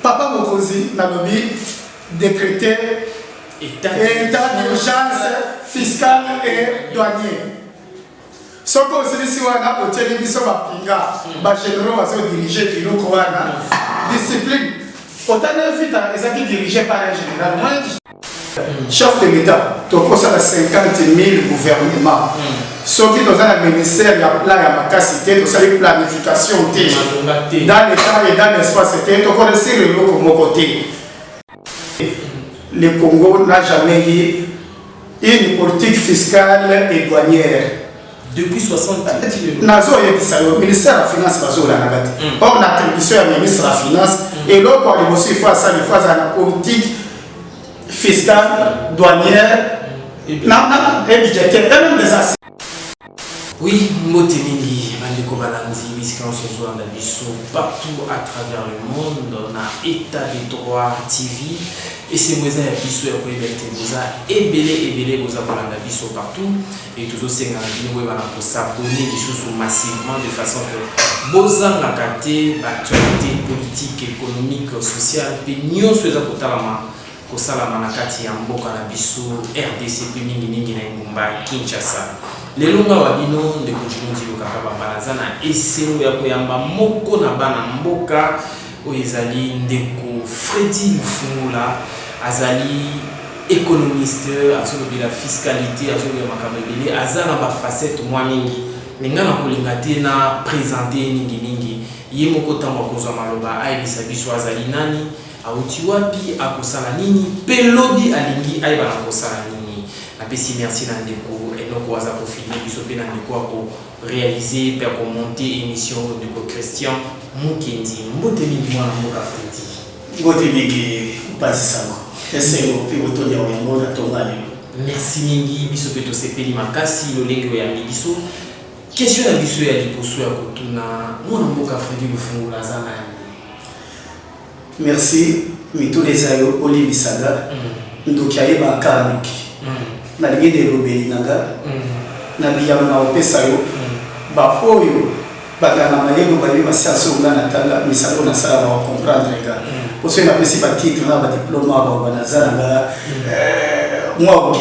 Papa Mokozi Nalobi décrété état d'urgence fiscale et douanier. Ce qu'on se dit, c'est qu'on a télévision Pinga, généraux va diriger le Koana, discipline. Autant de filles, ils ont dirigé par un général. Chef de l'État, tu as 50 000 gouvernements. Ceux qui ont un ministère, il y a plein de capacité, tu as une planification dans l'État et dans l'espace. Tu connais le lot comme côté. Le Congo n'a jamais eu une politique fiscale et douanière. Depuis 60 ans. Le ministère de la Finance, or l'attribution du ministre de la Finance, et l'autre, il faut la politique fiscale, douanière, et budgétaire, et même des assises. Oui, Motemili, Mandeko Balandi, Biscan Sozo, partout à travers le monde, on a État des droits TV, et c'est moi qui suis à Liberté, vous avez ébélé, vous avez Bisso partout, et tous aussi, vous avez s'abonner massivement de façon que vous avez l'actualité politique, économique, sociale, et nous sommes kosala manakati ya mboka na biso RDC pe mingi na Mumbai Kinshasa lelo nga wabino ndeko Jilonzi lokaka babalaza na eselo ya koyamba moko na bana mboka oyezali ndeko Freddy Lufungula azali économiste azolobi la fiscalité azolobi makabebele azana ba facette mwa mingi ninga na kolinga te na présenter mingi ye moko tamba kozwa maloba ayebisa biso azali nani auti wapi akosala nini pelobi alingi ayeba na kosala nini napesi merci na ndeko enoko aza kofilme biso pe na ndeko ako réaliser pe ako monter émission ndeko Christian Mukendi mbote mingi mwana mboka Freddy mbote mingi upazisako eselo pe otonya yango na tongale merci mingi biso pe to sepeli makasi lolenge ya biso question ya biso ya liposo ya kotuna mwana mboka Freddy Lufungula zana. Merci, Mito les ayo Oli Bisaga, Ndokiaye Bakanuki, Nalige de Robelinaga, Nabiyama Opesayo, Baoyo, Bagana Mayego Bayo, Massiaso, Natala, Misalo Nasara, va comprendre les gars. Pour ceux qui n'apprécient pas titre, là, diplôme, Banazana, moi, ok,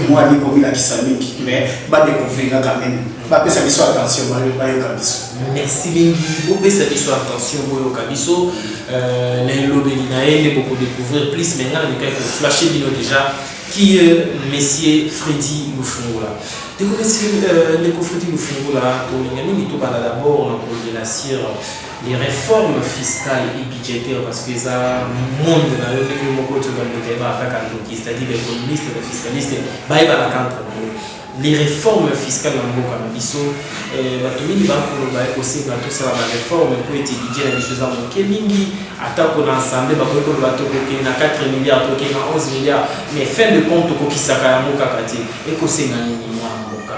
moi, ni comme la Kisamiki, mais pas découvrir quand même. Pas ça qui soit attention, Bayo Kabiso. Merci Bingi, vous pouvez ça qui soit attention, Bayo Kabiso. Les Lobelinae, beaucoup découvrir plus maintenant, les gars, flasher déjà qui est Monsieur Freddy Lufungula. Découvrir les Freddy Lufungula, pour les amis, tout d'abord, on a les réformes fiscales et budgétaires parce que ça monde dans le c'est-à-dire les économistes, les fiscalistes, les réformes fiscales dans le monde biso batomini bakolo ba aussi bato ça la réforme pour étudier les choses en kelingi attaque on ensemble ba ko bato ko na 4 milliards to na 11 milliards mais fin de compte ko kisaka ya moka kati et ko senga nini mwa moka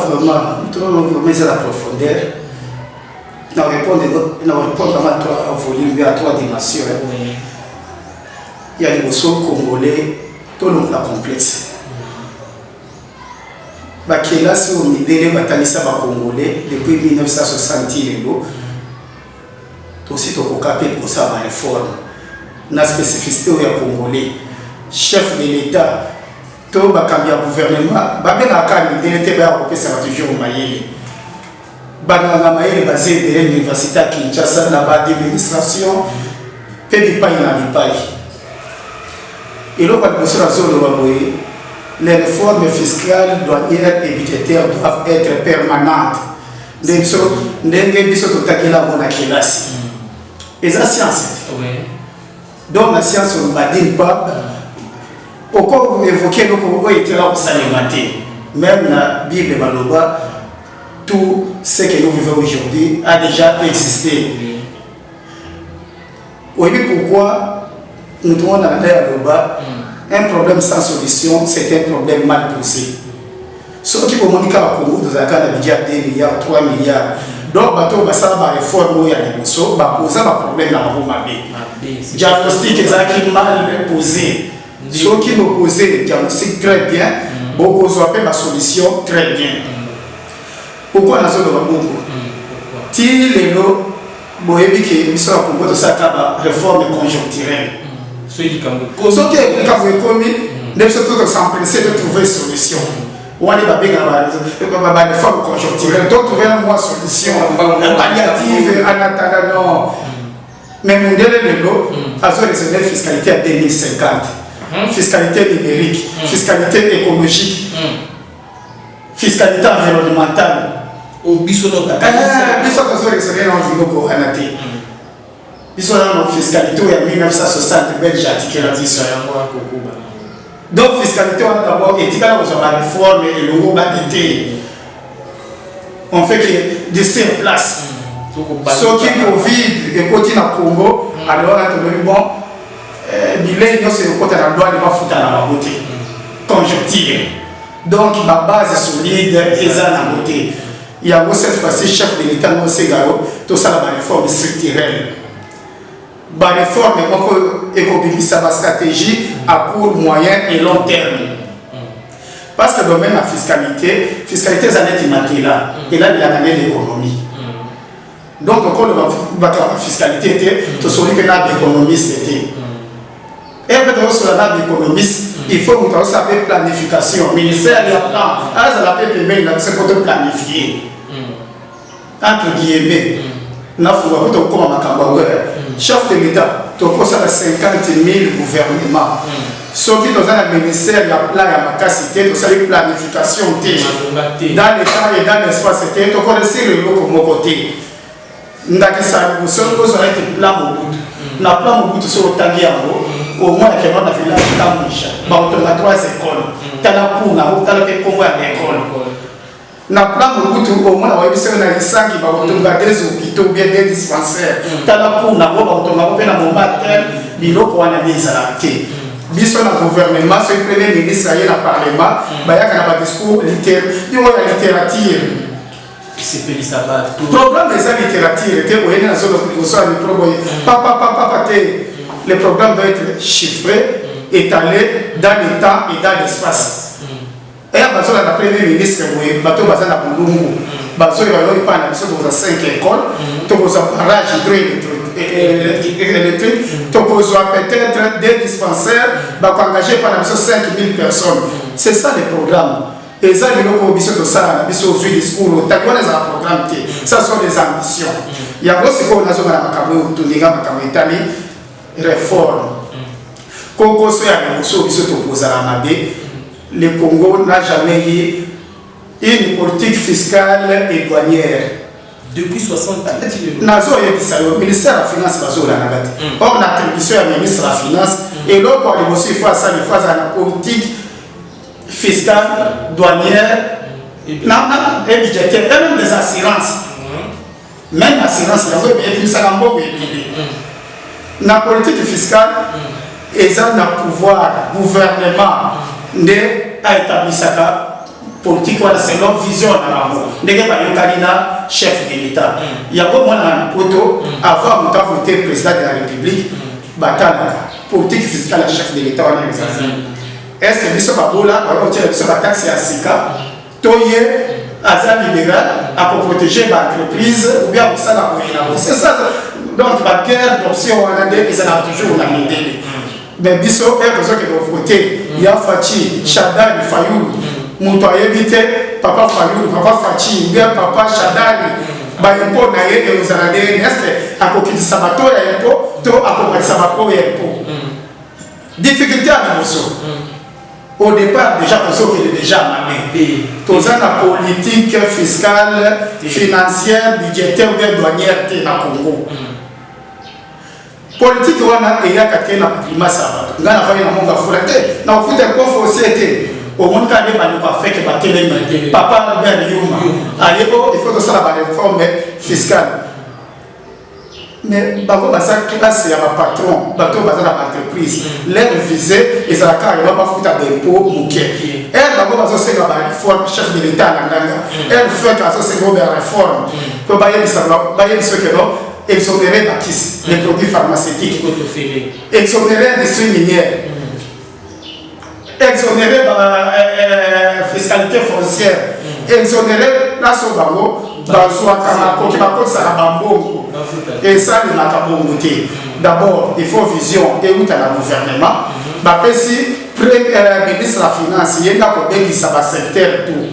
vraiment trop mais la profondeur na répondre à toi volume à trois dimensions il y a les bossos congolais tout le la complexe. Bakelasi au midele batalisa ba congolais depuis 1960 lelo aussi to kokapé pour ça ba réforme na spécificité ya congolais chef de l'état to bakambia gouvernement ba benga ka midele te ba ko pesa toujours mayele bana mayele basé de l'université à Kinshasa na ba administration pe di pai na di pai et là ba sera zone wa boye. Les réformes fiscales, douanières et budgétaires doivent être permanentes. Et la science. Donc la science, on ne badine pas. Pourquoi vous évoquez le Congo était là au même la Bible Maloba, tout ce que nous vivons aujourd'hui a déjà existé. Oui, pourquoi nous devons aller à Loba. Un problème sans solution, c'est un problème mal posé. Ceux qui vont monter à Congo, dans un cas de budget 2 milliards, 3 milliards, donc, ça va réformer, il y a des choses, ça va poser un problème dans le monde. Diagnostic est mal posé. Ceux qui vont poser le diagnostic très bien, beaucoup vont appeler la solution très bien. Pourquoi dans la zone de Congo? boyebi ke biso ya Congo tosalaka ba réforme conjoncturelle. Soki likambo ekomi nde biso tosempresse de trouver solution. Wani babenga ba réforme conjoncturelle, donc trouver une solution palliative en attendant non. Mais Mundele Lelo a raisonné fiscalité à 2050. Fiscalité numérique, fiscalité écologique, fiscalité environnementale. Au bisonot. Bisonot a raisonné dans une autre année. Bisonot fiscalité en 1960 belge article 10. Donc fiscalité on a d'abord éthique à la réforme et le groupe été. On fait que des sur place. Ceux qui Covid et côté na Congo, alors on a bon bilan c'est le côté la loi de pas foutre dans la beauté. Conjoncture. Donc ma base solide et ça na beauté. Il y a aussi cette fois-ci chef de l'État non Ségaro, tout ça la réforme structurelle. La réforme économique, ça va stratégie à court, moyen et long terme. Parce que le domaine de la fiscalité, ça n'est immaculée là. Et là, il y a l'année de l'économie. Donc, quand la fiscalité, tout ce que l'économiste était. Et après, sur la économiste, il faut que vous sachiez planification. Le ministère de la plan, ça la PPM, il a ce qu'on doit planifier. Entre guillemets. Chef de l'État, tu as 50 000 gouvernements. Ceux qui ont un ministère, il y a plan, il y a capacité, tu as une planification dans l'État et dans l'espace, tu connais le lot comme côté. Nous avons un plan au bout. Nous avons un plan au bout sur le Tanguy au moins, il y a un village de Tamboucha. Nous avons 3 écoles. Tu as la cour, tu as l'école. Na plan mubutu au moins on a na isangi ba otonga des hôpitaux bien des dispensaires tala pour na ba otonga pe na mombatel biloko wana bizala ke biso na gouvernement ce premier ministre ya na parlement ba yaka na ba discours littérature c'est Félissa Ba programme des littérature que vous na zone de so le probo papa le programme doit être chiffré étalé dans le temps et dans l'espace. Et après, le premier ministre, il a dit qu'il y a 5 écoles, il y a un barrage hydroélectrique, il y a peut-être des dispensaires, il va engager par 5 000 personnes. C'est ça le programme. Et ça, il y a un discours, il y a un programme, ça sont des ambitions. Il y a aussi une réforme. Quand on se à le Congo n'a jamais eu une politique fiscale et douanière. Depuis 60 ans. Le ministère de la Finance or, on a attribué à ministre de la Finance et l'autre, il faut faire la politique fiscale, douanière et budgétaire, et même les assurances. Même l'assurance, la politique fiscale, et ça, le pouvoir, gouvernement, a établi sa politique c'est leur vision chef de l'État. Il y a beaucoup de poto avant de voter le président de la République, politique fiscale chef de l'État. Est-ce que nous sommes là, on tient la taxe à Sika, Toye, Azan libéral, pour protéger l'entreprise ou bien pour ça la c'est ça. Donc la guerre, donc si on a des ils ont toujours la idée. Mais biso est besoin que nous voter. Il y a Fachi, Chadali, Fayoul, Moutoye Bite, Papa Fayoul, Papa Fachi, bien Papa Chadali, Bayempo Naye et aux Aladé, est à côté de Sabato et Empo, to à côté de Sabato et Empo. Difficulté à Bosso. Au départ, déjà, Bosso il est déjà mané. Tous la politique fiscale, financière, budgétaire ou douanière qui est dans le Congo. Politique wana eya katena climat ça ngana fa ina monga fulate na ufuta kwa société au monde ka ne bani kwa feke batele papa ben yuma ayeko il faut que ça la réforme fiscale mais bako basa classe ya ba patron bato baza na entreprise leur visée et ça ka il va pas futa d'impôt muké elle bako baso se la réforme chef de l'état na nganga elle fait que ça c'est une réforme ko baye bisa baye ce que non exonérer les produits pharmaceutiques, exonérer les industries minières, exonérer la fiscalité foncière, exonérer la sobango, et ça le matabongoté. D'abord il faut vision et où le gouvernement si premier ministre de la finance il y a un secteur tout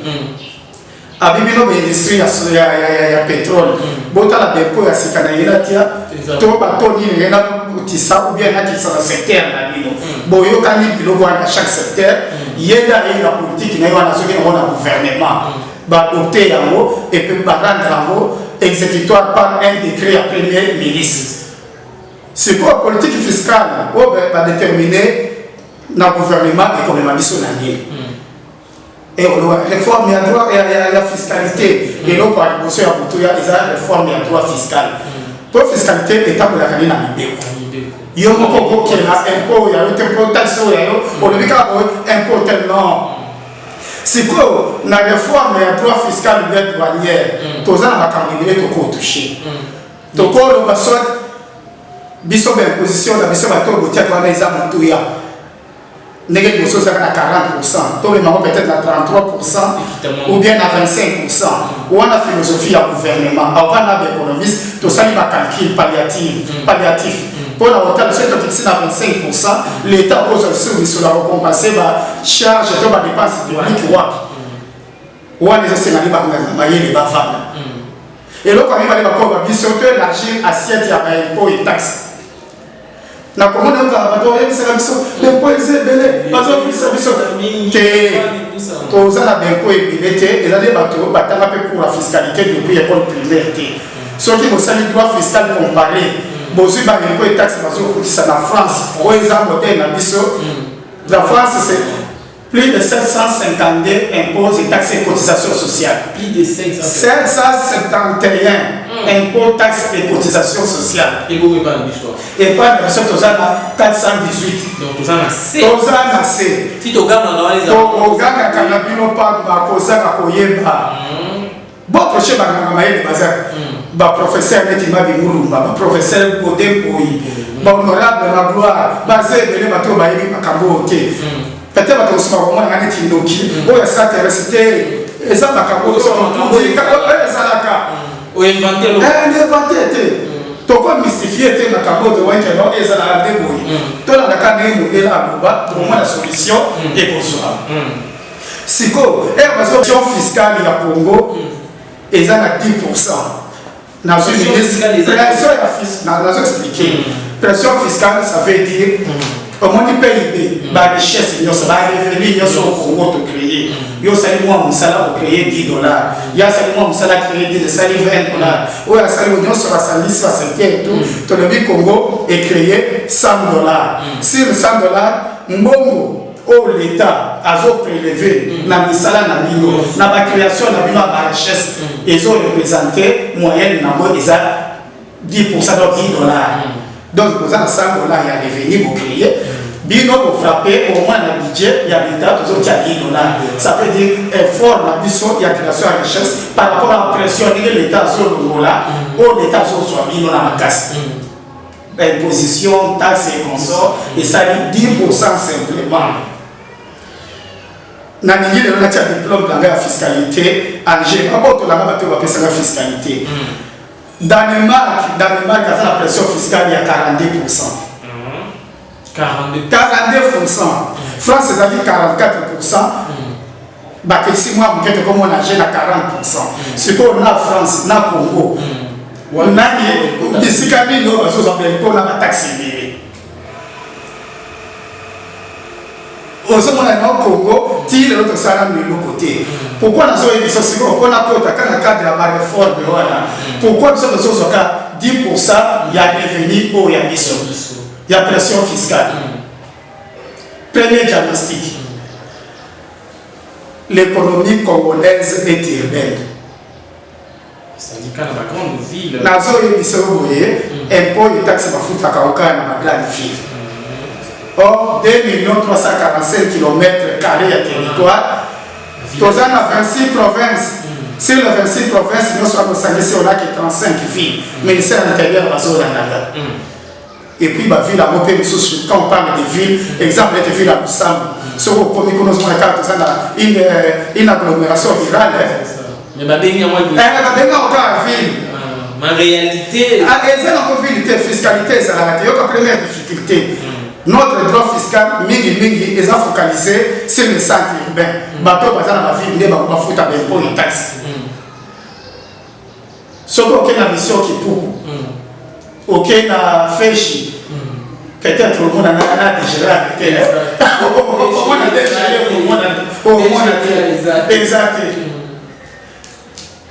abimino industrie ya pétrole bota la dépôt ya sikana ila tia to batoni ngena utisa ou bien na tisa secteur na bino boyo kani biloko na chaque secteur yenda ina politique na wana soki na gouvernement ba adopter yango et puis ba rendre yango exécutoire par un décret à premier ministre. C'est quoi politique fiscale ou va déterminer na gouvernement économique sur la ligne. Et on a réforme à droit et à la fiscalité. Et donc, par exemple, il y a des réformes à droit fiscal. Pour la fiscalité, l'État peut la gagner dans l'idée. Il y a un impôt qui est là, impôt, il y a un impôt taxe, il y a un impôt tellement. C'est quoi la réforme à droit fiscal de douanière, tous les gens qui ont touché. Donc, on va soit biso imposition, la biso va tout boutier dans les amontouilles. Négociation à 40%, peut-être à 33% ou bien à 25%. Ou on a philosophie à gouvernement, on a des économistes, tout ça il va calculer palliatif. Pour la hauteur de cette fixée à 25%, l'État pose aussi sur la récompenser la charge de la dépense publique ou on a des scénarios les bavades. Et là, quand il va y avoir des élargir assiette à l'impôt et taxes. Na commune on va adorer c'est la mission les poésies belé pas on fait mission que tous à la benko et bilité et là des bateaux batanga peu pour la fiscalité depuis école primaire ceux qui ont sali droit fiscal comparé bosi ba benko et taxe parce que ça na France au exemple modèle na biso la France c'est plus de 752 impôts et taxes et cotisations sociales. Plus de 771 impôts, taxes et cotisations sociales. Et vous pas l'histoire. Et pas de ce que 418. Donc vous en avez. Vous en avez. Si tu gagnes dans les au gagne kanabino pas ba kozaka koyeba. Bon projet ba ngamaye bazak. Ba professeur Netima Bimulumba, ba professeur Bodempoyi, ba honorable na gloire, ba zebele bato ba yebi makambo OK. Peut-être que vous avez dit que vous avez intéressé et ça va vous avez mystifié la solution et bonsoir. Si la solution fiscale à Congo est à 10%. Pression fiscale, ça veut dire au moins du PIB, la richesse, il y a revenu, au Congo de créer. Il y a moi mon salaire pour créer $10. Il y a moi mon salaire créer $20. Ou il y a salaire sur la salle, sur la et tout. Tout le Congo est créé $100. Sur $100, Mbongo, l'État a prélevé la misala na bino, la création de la richesse, ils ont représenté moyenne na ils 10% de $10. Donc, vous avez $100, il y a revenu pour créer. Bino pour frapper, au moins le budget, il y a l'État, toujours il y a $10. Ça veut dire effort, la mission, il y a création de richesse par rapport à la pression de l'État sur le Gola, où l'État soit bino dans la casse. Imposition, taxes et consorts, et ça dit 10% simplement. Nanini, on a un diplôme dans la fiscalité, Alger, pas pour tout la fiscalité. Danemark a la pression fiscale, il y a 42%. 42%. France, c'est à dire 44%. Bah, que si moi, je comme on a géré à 40%. C'est qu'on a France, on a Congo. On a des Camino, on a la taxe élevée. Au Congo, il y a l'autre salaire de l'autre côté. Pourquoi nous avons dit ça? On a quand le cadre de la réforme, pourquoi nous avons 10% il y a revenu pour y mission. Il y a pression fiscale. Premier diagnostic. L'économie congolaise est urbaine. C'est-à-dire qu'à la grande ville. Nazo et Bissau, impôts et taxes à foutre à Kaoka dans la grande ville. Or, 2 345 km² de territoire. Nous avons 26 provinces. Sur les 26 provinces, nous sommes on a 35 villes. Mais le ministère de l'Intérieur va se rendre. Et puis, la ville à Mopé, quand on parle de villes, exemple, les villes à Moussam, sur le premier une agglomération virale, Mais ma béni à moi ma béni encore ville. Ma réalité. Ah, et c'est la mobilité, fiscalité, c'est la première difficulté. Notre droit fiscal, mingi, est focalisé sur les centres urbains. Bateau, par exemple, la ville, n'est pas foutre avec impôts et taxes. Ce qu'on a une mission qui pour. Ok, na féchi. Peut-être le monde a déjà arrêté. Au moins, on a déjà exact.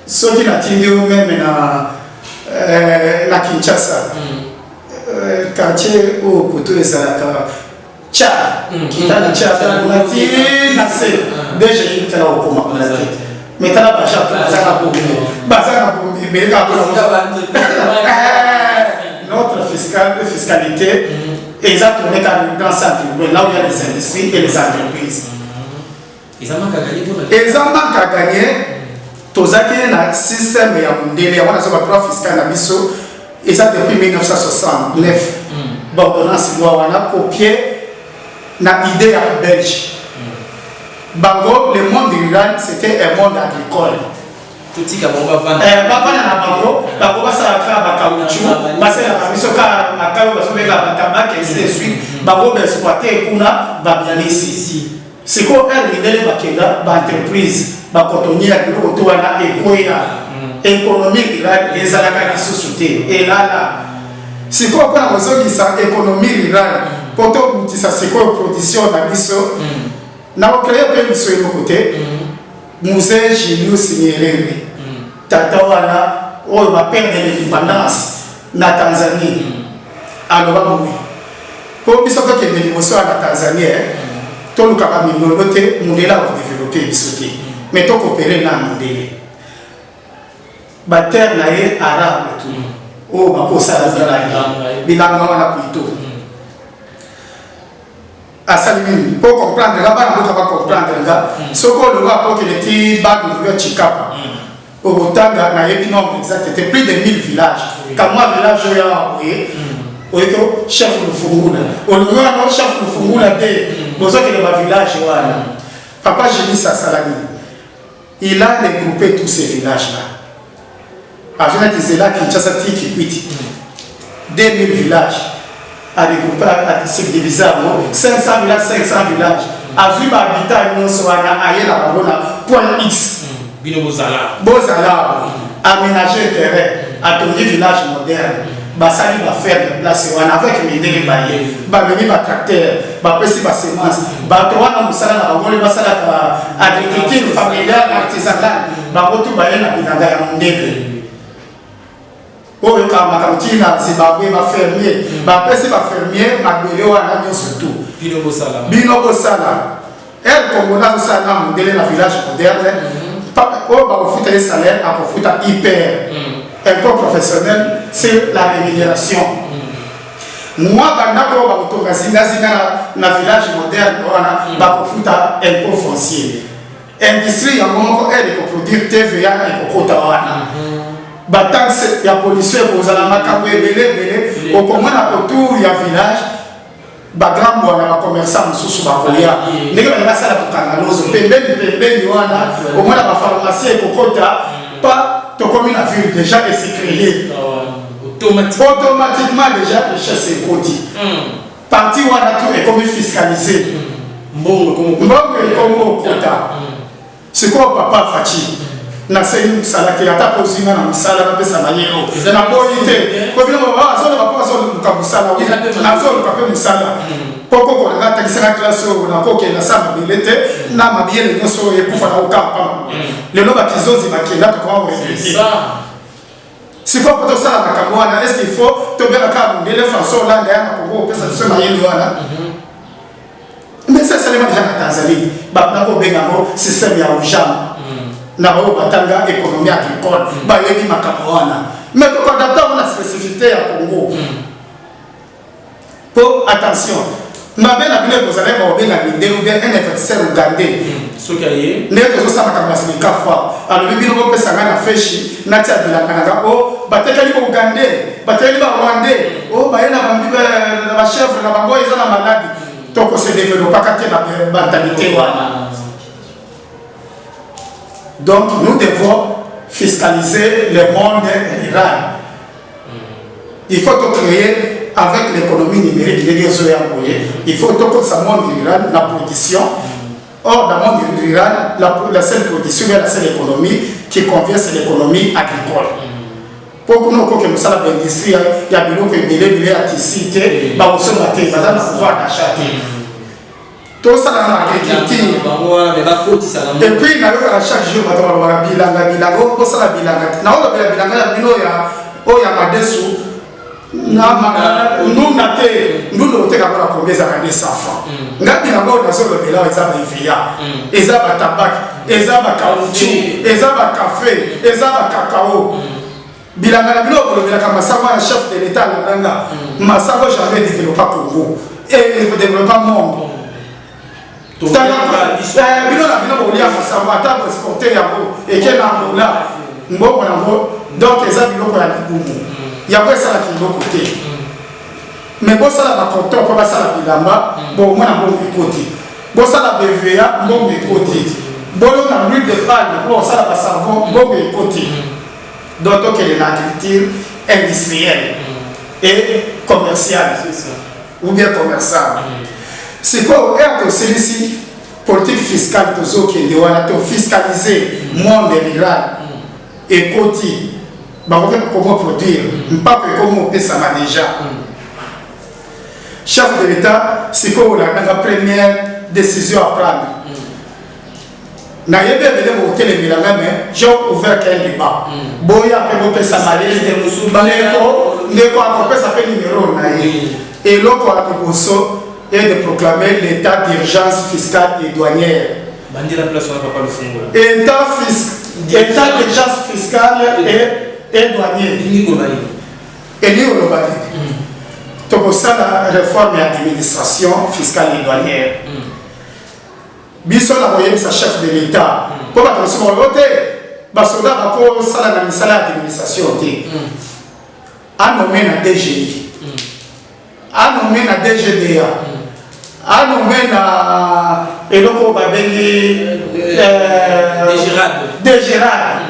Ce qui n'a tiré même na Kinshasa. Quartier au côté de Salaka. Tchad. Qui t'a dit Tchad, on a tiré na C. Déjà, il était là au coma. Mais t'as pas cher, bazar à bomber, mais notre fiscalité, exactement dans ça, là où il y a les industries et les entreprises. Ils ont manqué à gagner. Ils ont manqué à gagner. Tous un système mondial, on a ce droit fiscal à Bissau, et ça depuis 1969. Bon, on a copié l'idée à Belgique. Bango, le monde rural, c'était un monde agricole. Tout ce qui a bon va Bango, va s'arrêter à Caoutchouc, passer à la mission car la Cao va se mettre à tabac et ainsi de suite. Bango va exploiter Kuna, va bien ici. C'est quoi elle, l'idée de Bakenda, l'entreprise, la cotonnière, le retour à la économie rurale, les alacas qui sont sautés. Et là, c'est quoi qu'on a besoin de ça, économie rurale, pour tout ça, c'est quoi production d'Abisso. Nous avons créé un peu de côté. Musée Julius Nyerere. Tatawana, on va perdre l'indépendance na Tanzanie. Alors, pour que nous ayons des émotions à la Tanzanie, tout le cas de minorité, nous devons développer le soutien. Mais tout coopérer dans le modèle. La terre est arabe et tout. Oh, ma cause à la bilan, on a plutôt. Pour comprendre, là-bas, on va comprendre. Ce qu'on doit pour que les petits bagues de Chikapa, pour autant, il y a un nombre exact, c'était plus de 1000 villages. Quand moi, village, je suis chef de Fungula. On a chef de Fungula, pour ça que le village, papa, j'ai dit ça, Salami. Il a regroupé tous ces villages-là. À Genève, c'est là qu'il y a qui quitte. 2000 villages. À découper, à subdiviser, 500 villages, 500 villages. À vivre habitat, nous sommes à point X. Bozala, aménager le terrain, à tourner village moderne. Basali va faire des places avec mes délais baillés. Venir va tracteur, va passer ma semence. Va trouver un moussala, va passer à l'agriculture familiale, artisanale. Va retrouver la binanga à mon délai. Oh, le Kamakamti, Zimbabwe, ma fermier, ma personne ma fermier, ma gueule, on a surtout. Binobo Sala. Binobo Sala. Elle, comme on a ça dans mon délai, la village moderne, oh, bah, on fout un salaire, on fout un hyper. Un peu professionnel, c'est la rémunération. Moi, quand on va dans le village moderne, on va fout un peu foncier. L'industrie, elle peut produire TVA et Kokotawana. Tant que la pollution est posée à la macabre, au commun autour, il y a un village, grand bois, un commerçant, sous Bakolia. Les gens qui sont là pour Kangalos, au moins la pharmacie et Kokota, pas de commune à ville déjà et c'est créé. Automatiquement, déjà, les chefs c'est produit. Parti où on a tout est comme fiscalisé. Bon, comme Kota. C'est quoi, papa Fachi? Na sehemu salaki hata pozima na msala na pesa manyero na boyite kwa vile baba azolo baba azolo mukabusala azolo kape msala poko ko na ngata kisaka klaso na koke na sama bilete na mabiele nyoso yekufa na ukapa lelo bakizozi bakenda to kwa c'est ça c'est quoi pour ça na kamwana est-ce qu'il faut to bela ka ndele façon là ndaya na kongo pesa sema yelo wana mais ça c'est les gens de Tanzanie baba ko benga mo système ya ujama na batanga économie agricole bayebi makambo wana mais pour adapter la spécificité ya Congo pour attention mabe na bile bozale ba obenga mindelo bien un investisseur ougandais sokaye ne to so sama kamasi kafa alors bibino ko pesa ngana feshi na tia bilanga na o batekali ko ougandais batekali ba rwandais o bayena bambibe na ba chef na bango ezana maladi to ko se développer katia na mentalité wana. Donc nous devons fiscaliser le monde rural. Il faut tout créer avec l'économie numérique, il faut tout ça monde rural, la production. Or, dans le monde rural, la seule production et la seule économie qui convient, c'est l'économie agricole. Pour que nous ayons l'industrie, il y a des gens qui ont ici, ils ont pouvoir d'achat. Tout ça dans l'agriculture. Et puis, chaque jour, on a bilanga, nous avons des enfants. Nous avons des tabac, des caoutchouc, des café, des cacao. Bilanga na bilo kolobela Massawa chef de l'État na Nanga. Massawa jamais développé Congo et développé monde. Bilo na bilo kolia Massawa ta exporter yango et que na Angola mboko na ngo donc eza biloko ya likumu. Ya kwa sala kilo côté. Mais bo sala na compteur ko ba sala bilamba bo mona bo côté. Bo sala BVA bo côté. Bo na l'huile de palme bo sala ba savon bo côté. Donc, l'agriculture industrielle et commerciale, ou bien commerciale. C'est quoi celui-ci, politique fiscale, qui doit fiscaliser le monde rural et côté, comment produire, pas comment on peut ça déjà. Chef de l'État, c'est quoi la première décision à prendre. J'ai ouvert quel débat. Boya peut ça malaise Neko a ça fait numéro et l'autre a est de proclamer l'état d'urgence fiscale et douanière. État d'urgence fiscale et douanière. Et lui on l'a dit. Donc ça la réforme et administration fiscale et douanière. Biso na moyen sa chef de l'État pour ba to so lote ba soda ba ko sala na misala administration te a nommé na DGI a nommé na DGDA a nommé na eloko ba bengi DGRAD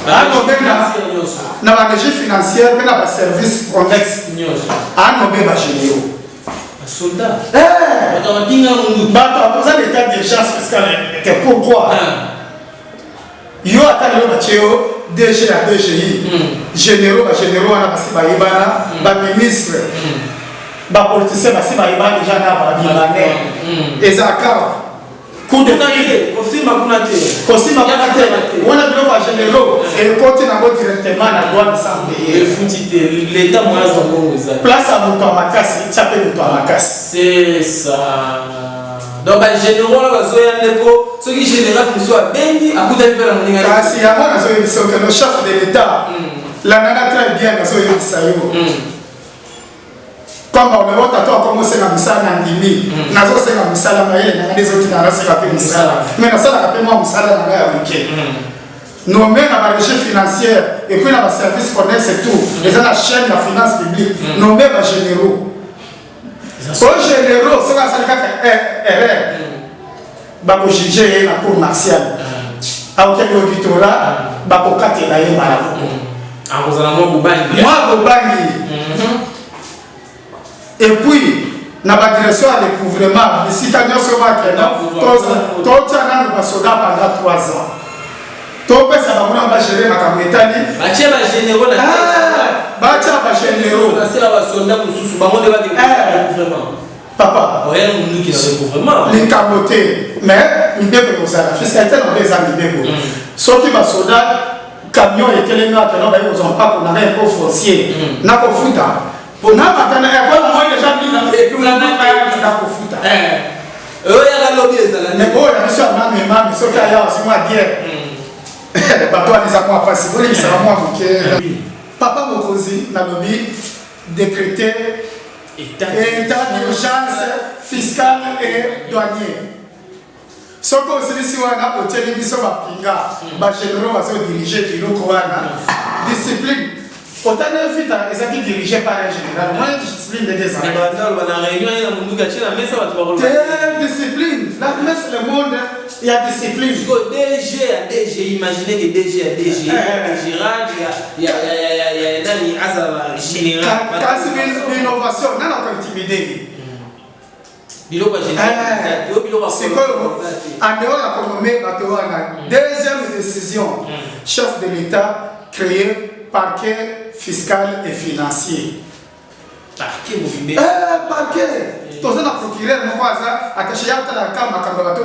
a nommé na ba régie financière na ba service connexe a nommé ba généraux soldat. Dans l'état d'urgence fiscale, pourquoi il y a un DG à DGI, généraux, ministre, politicien, déjà et ça coup de on a généraux et le côté directement la douane sans payer. L'État moyen place à mon temps à casse, ça peut nous à casse. C'est ça. Donc, les généraux, ceux qui généraux qui soient bénis, à coup de faire la monnaie. Si il y a le chef de l'État, la nana très bien, comme on le voit, comme c'est la misala Nandimi, nazo c'est la misala Maël, des autres dans la sécurité misala. Mais la salle a fait moi misala dans la week-end. Nous mettons la régie financière et puis la service connexe et tout. Et dans la chaîne de la finance publique, nous mettons les généraux. Les généraux, c'est la salle qui est erreur. Bako juger la cour martiale. À auquel auditorat, bako kate la yé malaboko. Ah, vous allez moi Bobangi. Et puis, dans la direction à découvrement, les citadins se voient que tout un soldat pendant 3 ans. Tout le monde va gérer ma camétanie. Batia va généraux. Batia va généraux. Papa. Nous qui avons découvrement. Les camotés. Mais, il y a des choses. La fiscalité dans les amis. Sauf que les soldats, camions et télénotes, ils n'ont pas qu'on avait un peu foncier. N'a pas foutu. Pour nous, moi déjà dit et tout le monde a foot. Il y a la lobby. Mais bon, il y a monsieur Amman, mais ce qu'il y a aussi moi dire. Papa les a pas passé. Vous voulez savoir moi que Papa Mokosi na lobby décrété état d'urgence fiscale et douanier. Ce que vous savez si on a au télévision Pinga, généraux va se diriger biloko wana discipline. Autant de filles, ils sont dirigés par un général. Moi, je discipline de des années. Discipline. La messe, le monde il y a discipline. DG, imaginez que DG a DG, Gérard, il y a Nani Azava général. Quand c'est l'innovation, on a intimidé. C'est que, en dehors de l'économie, deuxième décision, chef de l'État créé parquet fiscal et financier. Parquet. Tous les procureurs attaché à la Camargue,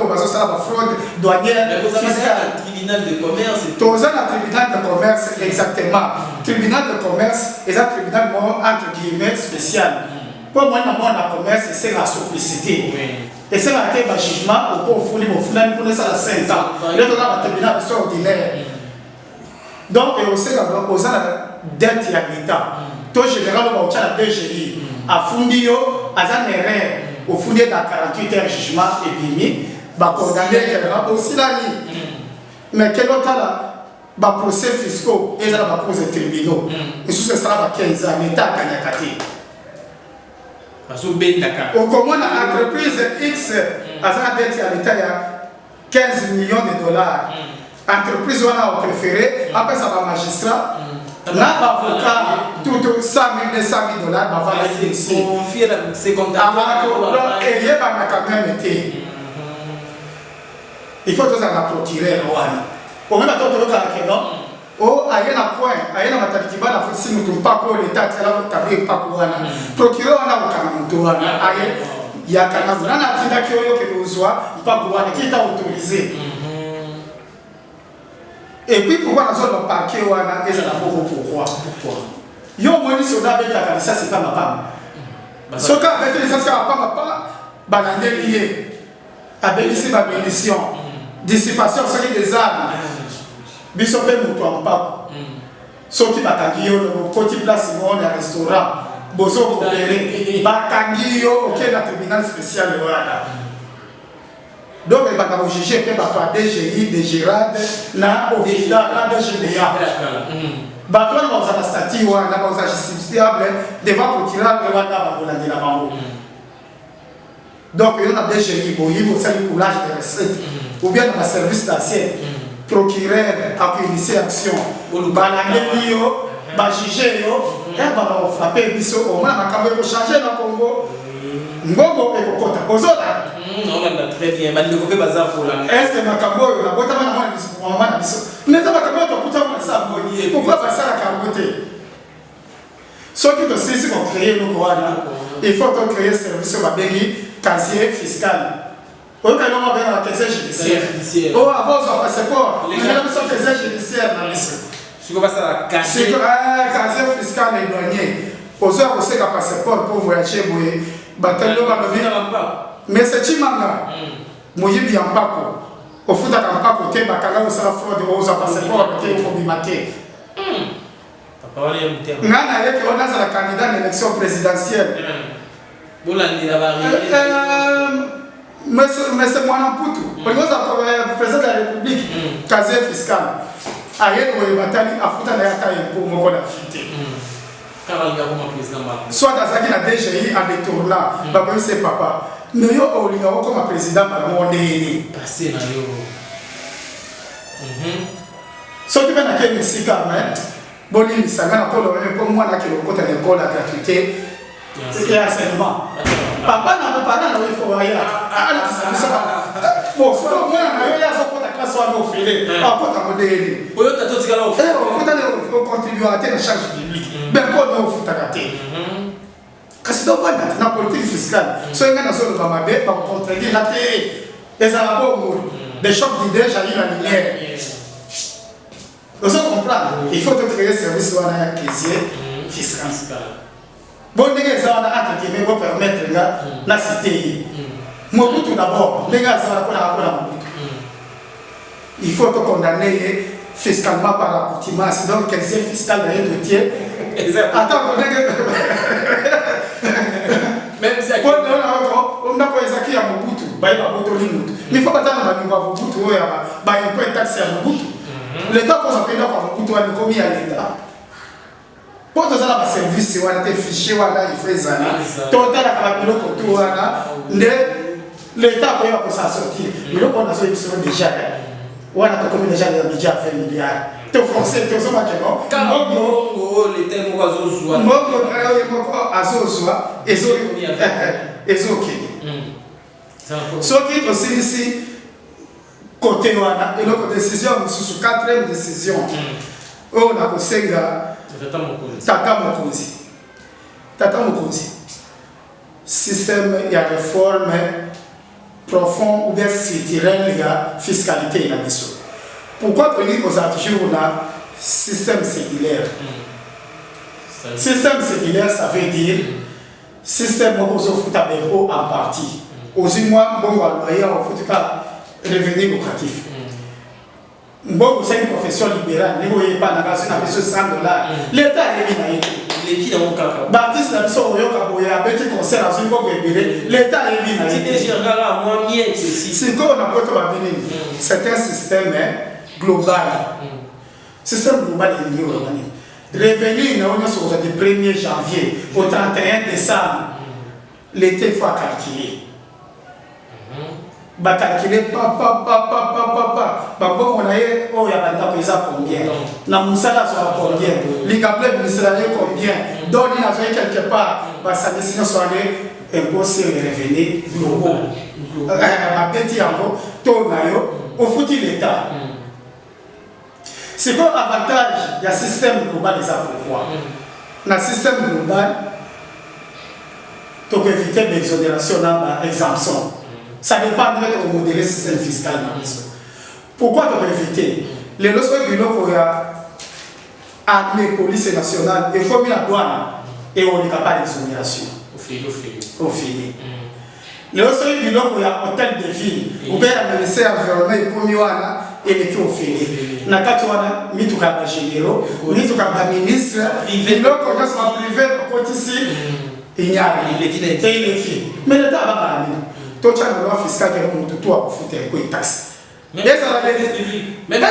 fraude douanière, fiscale. Tribunal de commerce. Tous les tribunal de commerce, exactement. Tribunal de commerce est un tribunal entre guillemets spécial. Pour moi, dans le commerce, c'est la simplicité. Et c'est la jugement au cours pour la 5 ans. Le tribunal est ordinaire. Donc, il y a aussi la dette à l'État. Tout général, on a la DGI. À Fundio, à Zanérer, au Fundio dans 48 heures jugement et bimi, bah condamné aussi la nuit. Mais quel autre là, bah procès fiscaux et là bah procès tribunaux. Et sous ce sera 15 ans, l'État a gagné. Au comment l'entreprise X a sa dette à l'État, il y a 15 millions de dollars. L'entreprise on a préféré, après ça va magistrat. L'avocat, tout 100 000, 200 000 dollars, va valider ici. C'est comme ça. Et il y a quand même été. Il faut tous en procurer. Au même temps, tu as non? Oh, il y a un point, il y a un matériel qui si nous ne pas pour l'État, tu as pas pour procureur, on a aucun il y a un Canada qui nous soit, pas pour qui t'a autorisé. Et puis pourquoi nous avons parqué ou ana et ça pourquoi? Yo moi ni soda avec la ça c'est pas ma femme. Ce cas avec les ça c'est pas ma femme, balander lié. Avec ici ma bénédiction. Dissipation c'est des armes. Biso pe mutu ampa. So qui batangi yo le côté place on a restaurant. Bozo coopérer. Batangi yo OK la tribunal spécial voilà. Donc, il va juger que par DGI, DGRAD, na OFIDA, na DGDA. Bateau na bazala statut wana bazala justifiable devant procureur de wana babolandi na bango. Donc, il y a DGI boyi pour faire le coulage de recettes ou bien dans le service d'assiette. Procureur a initié action. Balangeli yo, ba juger yo, et ba frapper biso au moins makambo ko changer na Congo. Ngongo e kokota. Ozola on a très bien. Est-ce que Makambo, la boîte à la mais ça va quand ça. Pourquoi pas ça la carotte? Ceux qui ont créé le Rwanda, il faut créer ce service sur la casier fiscal. Au cas où on va un casier judiciaire. Oh, avant, on passe pas. Il y a un casier judiciaire dans l'issue. C'est quoi ça, casier fiscal et douanier. Aux heures, on sait qu'un passeport pour voyager, mais c'est Chimanga. Moyibi Ampako. Au foot à Ampako, tu es bakala ou ça fraude aux passeports, tu es au bimaté. Nana est qu'on a la candidat à l'élection présidentielle. Mais c'est moi en poutou. Au niveau du président de la République, casier fiscal. Aïe, où est Batali, à foutre la taille pour mon affité. Soit dans la DGI en détournant, c'est papa. Mais yo olinga comme président malamu ndeni passé na yo so tu bana ke misika mais boni misanga na polo même pour moi na ke lokota l'école la gratuité c'est enseignement papa na parents na il faut aya ala ça bon so moi na yo ya so kota classe wa no file a kota modeli oyo tato tikala o on peut contribuer à la charge publique ben ko no futa kate kasi donc na politique fiscale so nga na so le bamabe ba contredire la terre les arabes des chocs d'idées jaillit la lumière. Vous comprenez? Il faut créer un service où on a un casier fiscal. Bon, les gens ont un qui va permettre la cité. Moi, tout d'abord, les gars, ça va pour il faut te condamner fiscalement par accoutumance. Donc, casier fiscal de doutier. Attends, même si on a pas exactement à Mobutu, mais il faut pas attendre à Mobutu, il faut être taxé à Mobutu. L'État pose un peu par Mobutu, on est commis à l'État. Pour tout ça, le service, on a été fiché, il faut les années. Tout le temps, on a L'État peut s'en sortir. Mais là, on a déjà. On a comme déjà les médias à 20 milliards. Tu es français, tu es au Maroc. Quand l'État est Azozwa. Azozwa. Ezoki. Ce qui est aussi ici, côté Wana, et l'autre décision, sous 4e décision, on a conseillé Tata Mokonzi. Système, il y a réforme profonde ou bien structurelle, il y a fiscalité et la mission. Pourquoi on dit qu'on a toujours un système séculaire? Système séculaire, ça veut dire système où on fout à l'impôt en partie. Aussi, moi, bon, on fout pas revenu locatif. Bon, c'est une profession libérale, ne voyez pas, on a besoin de $100. L'État est bien. Baptiste Namso Yokaboya, petit concert à une boîte de l'État est bien. C'est quoi on a pas c'est un système global. Système global est lié au Rwanda. Revenu, on est sur le 1er janvier au 31 décembre. L'été, il faut calculer. Bah calculer papa. Bah bon on a eu oh y a pas combien. La moussala sera combien. Les gablés ministériels combien. Donc il a fait quelque part. Bah ça décide sur les impôts sur les revenus globaux. Ma petit ambo tout nayo au foutu l'État. C'est quoi l'avantage du système global des pouvoirs. Dans le système global, tu peux éviter l'exonération dans l'exemption. Ça dépend de modèle système fiscal. Pourquoi tu peux éviter? Les lorsque il y a armée, police nationale, il faut la douane et on n'est pas d'exonération. Au fini. Lorsque il y a hôtel de ville, ou bien le ministère de l'environnement, il faut et les au fini. Nakatuana, mituka généraux, mituka ministre, il y a privé, ici, il y a les filles. Mais l'État va pas. Toi, tu as une loi fiscale qui est pour toi pour foutre une taxe. Mais ça va être mais ça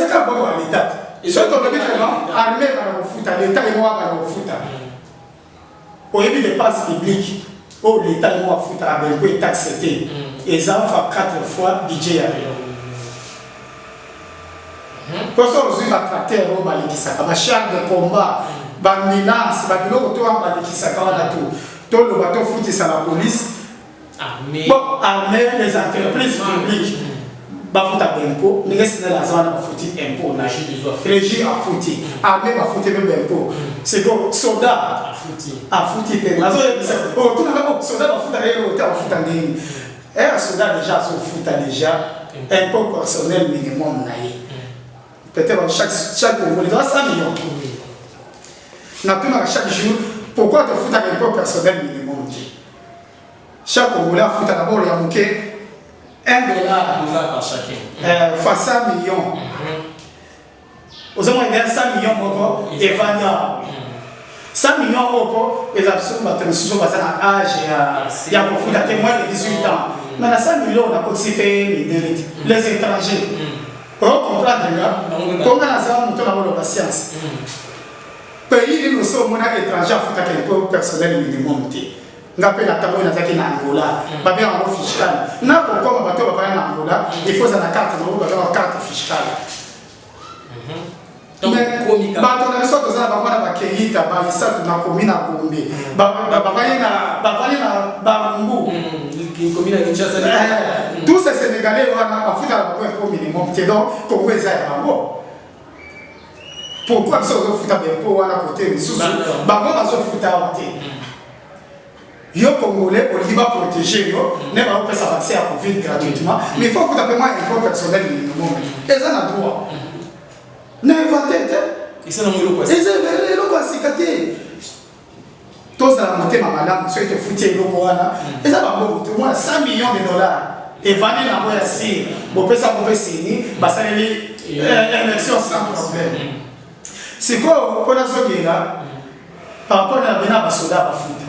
va bon à l'État. Et surtout, on a dit que l'armée va vous foutre, l'État et moi va vous foutre. Au début des dépenses publiques, l'État et moi foutre avec une taxe, et ça va 4 fois budget à pour ça, aujourd'hui, ma tracteur, ma char de combat, ma menace, ma biloko, toi, ma tout. Tout le bateau fout ça la police. Bon, armée, les entreprises publiques. Bah, faut taper impôt. Les restes de la zone va foutre impôt. Régie a foutu. Armée va foutre même impôt. C'est comme soldat a foutu. La zone est oh, tout le monde, soldat va foutre rien, va foutre un ding. Et un soldat déjà, se fout déjà impôt personnel minimum. Peut-être chaque jour, on doit 100 millions. Naturellement, chaque jour. Pourquoi tu fous un impôt personnel minimum? Chaque Congolais fout d'abord il y a manqué $1 par chacun. Fois 100 millions. Aux hommes, il y a 100 millions et 20 ans. 100 millions et la personne va te soucier à l'âge il y a beaucoup de témoins de 18 ans. Mais dans 100 millions, on a participé les étrangers. Pour comprendre, comment on a la science. Pays nous sommes étrangers à faire un personnel minimum. Nous avons Angola, nous fiscal. Pourquoi nous avons Angola, il faut la carte fiscale. Mais on a sorte de ça, on a Keita, Baïsa, on a commis à Gombe, tous ces Sénégalais ont fait un minimum. Donc, comment ils ont pourquoi nous avons fait un peu à côté de nous? Nous avons fait un peu. Les Congolais, on va protéger, on va faire accès à Covid gratuitement, mais il faut que tu aies un impôt personnel minimum. Et ça, on a droit. N'inventez pas. Et ça, on a droit. Et ça, on a droit. Tous dans la montée, madame, ceux qui foutent les locaux, et ça va beaucoup. Moi, $100 millions. Et venez la moitié si, vous pouvez ça, vous pouvez signer, ça va aller l'élection sans problème. C'est quoi, pour la zone là, par rapport à la soldat à foot.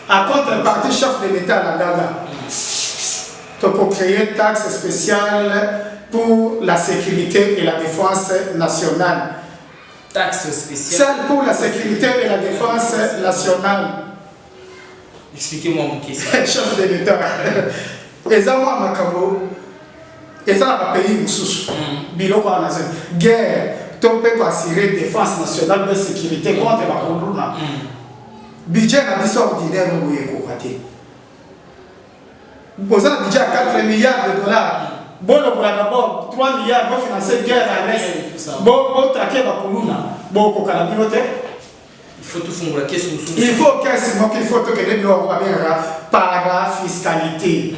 À contrepartie, chef de l'État à la Gaga, pour créer une taxe spéciale pour la sécurité et la défense nationale. Taxe spéciale pour la sécurité et la défense nationale. Expliquez-moi mon question. Chef de l'État. Et ça, moi, ma cabo, et ça, la pays, moussous. Biloko en Asie. Guerre, tu peux assurer défense nationale de sécurité contre la corona. Budget n'a pas ordinaire, vous voyez, vous avez un budget à 4 milliards de dollars. Bon, d'abord, 3 milliards pour financer la guerre à l'Est. Bon, traquer la corona. Bon, il faut tout fondre la question. Il faut qu'il faut que les blocs par fiscalité.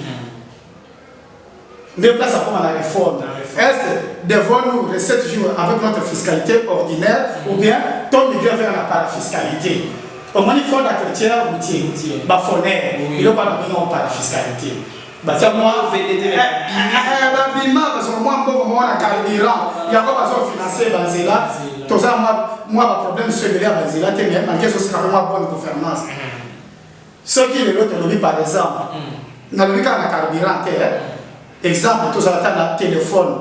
Mais place à comment la réforme. Est-ce devons-nous rester toujours avec notre fiscalité ordinaire ou bien tomber vers la parafiscalité? Au moins, il faut la chrétienne routier, bafonner, il n'y a pas de parafiscalité. Parce que moi, parce que moi, la carburant, il n'y a pas besoin de financer Banzela. Tout ça, moi, le problème, c'est que Banzela, mais malgré ce, c'est quand même une bonne gouvernance. Ce qui est l'autre, par exemple, dans le cas de la carburant, exemple, tout ça, le téléphone,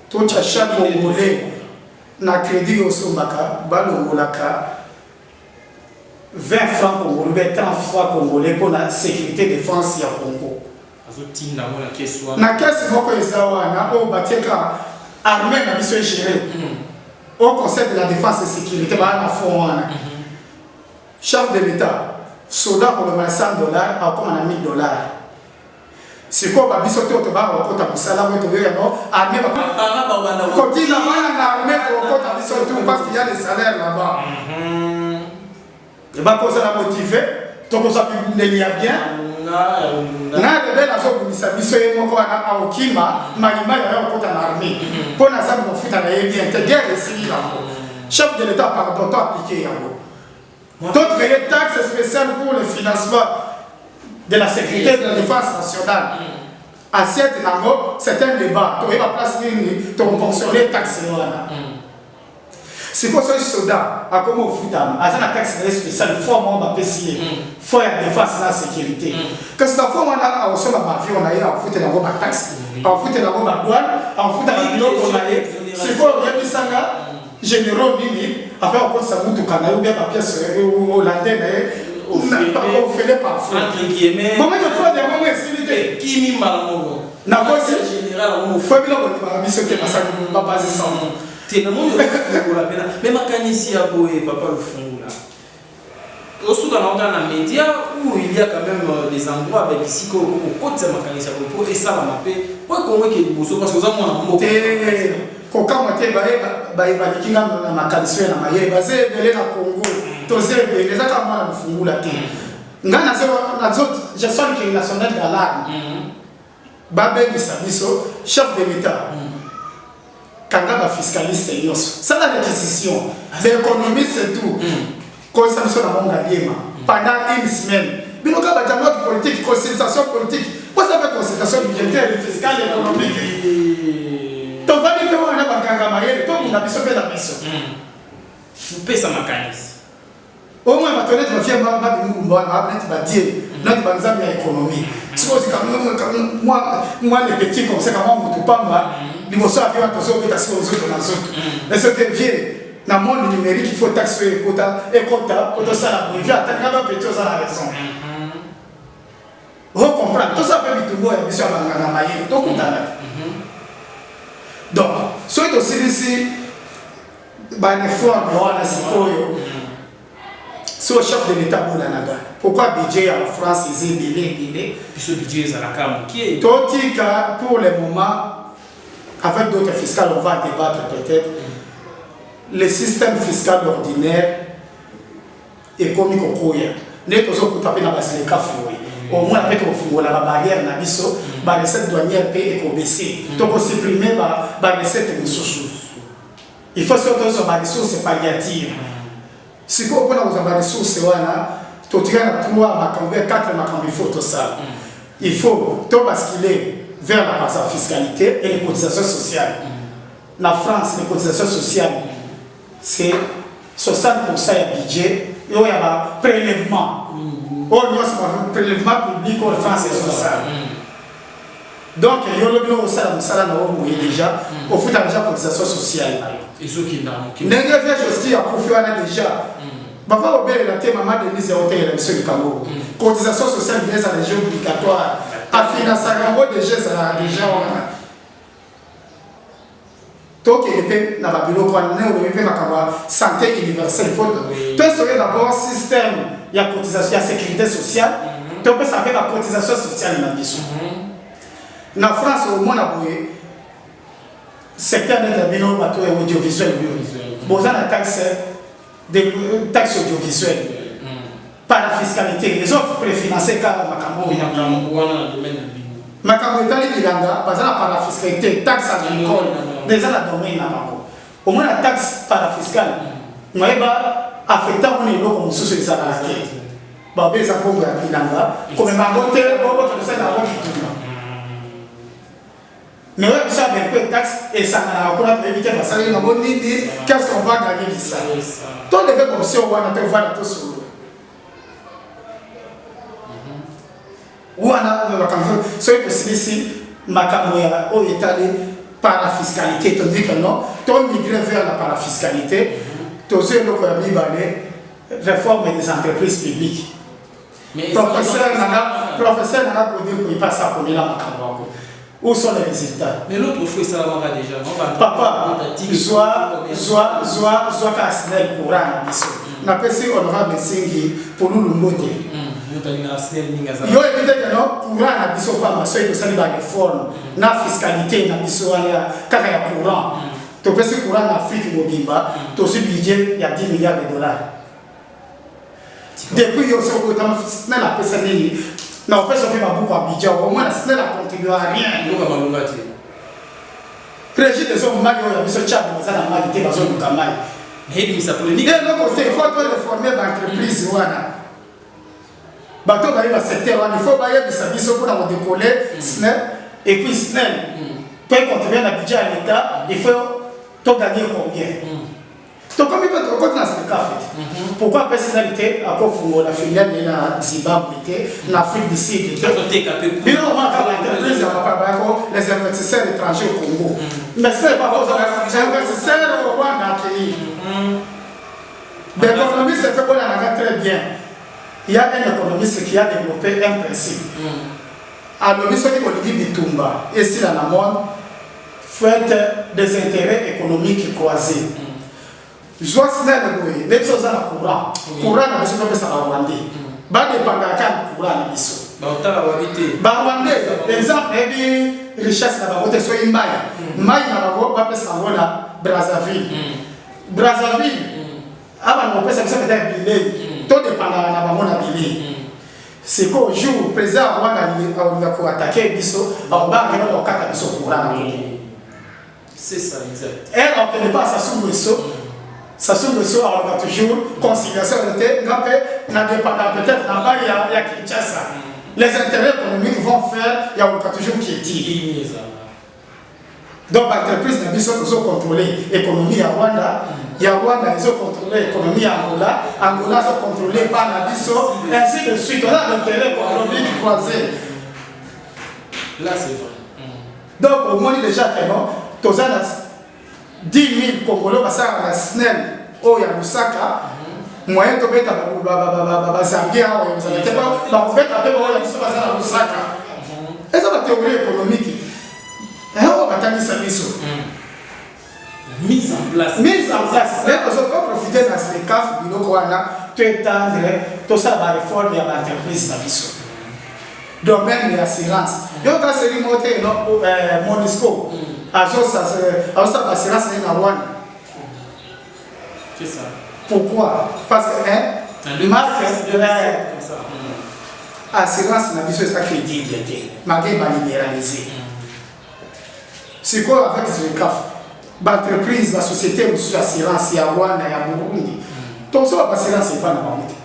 tout chaque Congolais, na crédit au Sombaka, Balongolaka, 20 francs congolais, 30 francs congolais pour la sécurité défense ya Congo. Na caisse moko ezawa na o batieka armée na biso géré. Au conseil de la défense et sécurité ba na fond wana. Chef de l'État, soldat pour le $100 à comme $1000. C'est quoi ba biso to ba ko ta musala mo to ya no armée ba côté la na armée ko ta biso to parce qu'il y a des salaires là-bas. Et bien, quand ça l'a motivé, donc ça peut bien. Na bébé na zo kumisa biso ye moko na aokima malima ya ko ta l'armée. Pour na ça mo futa na ye bien te guerre ici là. Chef de l'État pardon to appliquer yango. D'autres les taxes spéciales pour le financement de la sécurité et de la défense nationale. Assiette nango, c'est un débat. Tu vas place ni to fonctionner taxes là. C'est quoi ce soldat à comment vous à la taxe spéciale, il faut avoir un PCA, il faut la défense et la sécurité. Quand c'est la fois où on a reçu la avion, on a eu à foutre la taxe, on fout la douane, on fout la biloko, c'est quoi le Bissanga, généraux Nini, après on compte sa route au Canada ou bien la pièce hollandaise, on fait les parfois. Entre guillemets, moment de fois, des moments de qui m'y malmo. N'a pas de général, on fait bien la mission qui est passée, on va passer sans nom. C'est le monde mais ma ici à Boé, papa le fond là. Aussi dans les médias où il y a quand même des endroits avec ici qu'on côté ça ma ici à Boé et ça va m'appeler. Pourquoi comment qu'il bosse parce que ça moi on mot. Quand on était baé kinga na makanisi na maye basé belé na Congo. Tozé les aka moi na fungu la te. Ngana na zot gestion qui nationale d'alarme. Babé biso chef de l'État. Quand on a fiscaliste, ça la réquisition, l'économie c'est tout. Quand ça me sonne à mon galier, pendant une semaine, mais nous avons dialogue politique, consultation politique, quoi ça fait consultation budgétaire, fiscale, économique. Donc, on va dire qu'on a un gangamaye, tout le monde a besoin de la mission. Vous payez ça mécanisme. Au moins, ma tonnette va faire ma dire, notre banzam est économie. Si vous dites, moi, les petits comme ça, comment on ne peut pas. Il faut savoir que les autres sont dans les autres. Mais ce qui est vieux, dans le monde numérique, il faut taxer les quotas et quotas pour ça la privé. Attends, il y a la raison. Vous comprenez? Tout ça peut être tout le monde, monsieur Abangamaye, tout le monde. Donc, ce qui est aussi ici, un effort, voilà, c'est au chef de l'État pour l'Anada. Pourquoi le budget en France est délai? Puis ce budget est à la carte qui est. Pour le moment, avec d'autres fiscales, on va débattre peut-être. Le système fiscal ordinaire est comme il y a. Nous avons tapé dans les cafés. Au moins, avec la barrière, la recette douanière peut baisser. Donc, on supprime la recette de ressources. Il faut surtout sur la ressource palliative. Si on a des ressources, tu as 3, 4, il faut tout ça. Il faut tout basculer vers la fiscalité et les cotisations sociales. La France, les cotisations sociales, c'est 60% du budget. Il y a un prélèvement. Il y a un prélèvement public en France et social. Donc, il y a un salaire déjà. Il faut déjà cotisation sociale. Et ceux qui n'ont pas. Il y a déjà. Baba obéir la thème maman Denise Hôtel monsieur du Congo. Cotisation sociale bien à la région obligatoire. À financer déjà donc il était dans la bureau pour la santé universelle. Il faut d'abord système, il y a cotisation, il y a sécurité sociale. Donc ça fait la cotisation sociale dans la mission. En France, au moins, secteur de audiovisuel. Vous avez la taxe audiovisuelle. Par la fiscalité, les offres préfinancées car Makambo Itali Bilanga, par la fiscalité, taxe agricole, déjà la domaine au moins la taxe parafiscale, on va affecter mon élo comme sous les salariés. Babé ça comme Bilanga, comme Magoté, on sait la bonne tout. Mais ouais, ça un peu de taxe et ça n'a pas évité de ça. Qu'est-ce qu'on va gagner de ça? Tout le fait comme si on va te voir tout sur. Ou on a ce que c'est ici, Makamoya, au Italie, par la fiscalité, tandis que non, ton migré vers la parafiscalité, tous ceux qui ont réforme des entreprises publiques. Professeur n'a pas dit qu'il passe à combien la Makamoya. Où sont les résultats? Mais l'autre fois, ça va déjà. Papa, soit Kasnel pour un abisso. On appelle ça honorable Singi pour nous le moter. Yo évite que non courant na biso pas maso et ça la réforme na fiscalité na biso ala kaka ya courant to pesi courant en Afrique mobimba to ce budget il y a 10 milliards de dollars depuis yo so ko tam na la pesa nini na pesa pe mabuko abidja au moins na la contribuer à rien nous va malungati régime des hommes mali ya biso tchad na zana mali te bazo lukamai hedi misa polémique et non côté il faut réformer l'entreprise wana bateau dans le secteur, il faut bailler des services pour la décoller, et puis SNEL, pour contribuer à budget à l'État, il faut gagner combien? Donc, comme il peut te dans ce cas, pourquoi la personnalité a fait la filiale de la Zimbabwe, l'Afrique du Sud, les investisseurs étrangers au Congo. Mais ce n'est pas pour les investisseurs au Rwanda qui. L'économie se fait très bien. Il y a un économiste qui a développé un principe. Alors, il faut que Bitumba, ici dans la monde, faites des intérêts économiques croisés. Je vois que c'est les choses dans le courant. Courant, on ne peut pas s'en rendre. Ba dépendre de courant na biso. Ba otala wabite. Ba wande, exemple, ebi richesse na ba wote so imaya. Mai na ba ba pesa ngona Brazzaville. Brazzaville. Aba no pesa pesa peut-être billet. Tout dépendant na ba mona billet. C'est qu'au jour président Rwanda a ko attaquer biso, ba ba ke no kata biso courant na. C'est ça exact. Elle on ne pas ça sous le saut. Ça se me on a toujours conciliation n'a dépendant peut-être dans il y a Kinshasa. Les intérêts économiques vont faire, il y a toujours qui est dit. Donc l'entreprise n'a pas contrôler l'économie à Rwanda, il y a Rwanda, ils ont contrôlé l'économie à Angola, Angola ils ont contrôlé par la BISO, ainsi de suite. On a l'intérêt économique croisé. Là c'est vrai. Donc au moins déjà que non, 10 000 Congolais passent à la SNEL au Lusaka. Moyen de mettre à Zambia, et ça va théorie économique. Et on va t'amener ça. Mise en place. Mise en place. Mais on va profiter dans ces cas, tu étendre tout ça va réforme de l'entreprise. Domaine de l'assurance. Il y a une série de Monisco. Assurance est dans Rwanda. C'est ça. Pourquoi? Parce que marque assurance n'a pas de crédibilité. Malgré ma libéralisée. C'est quoi avec ce CAF? L'entreprise, la société ou l'assurance, il y a Rwanda, il y a Burundi. Donc ça, l'assurance n'est pas dans la route.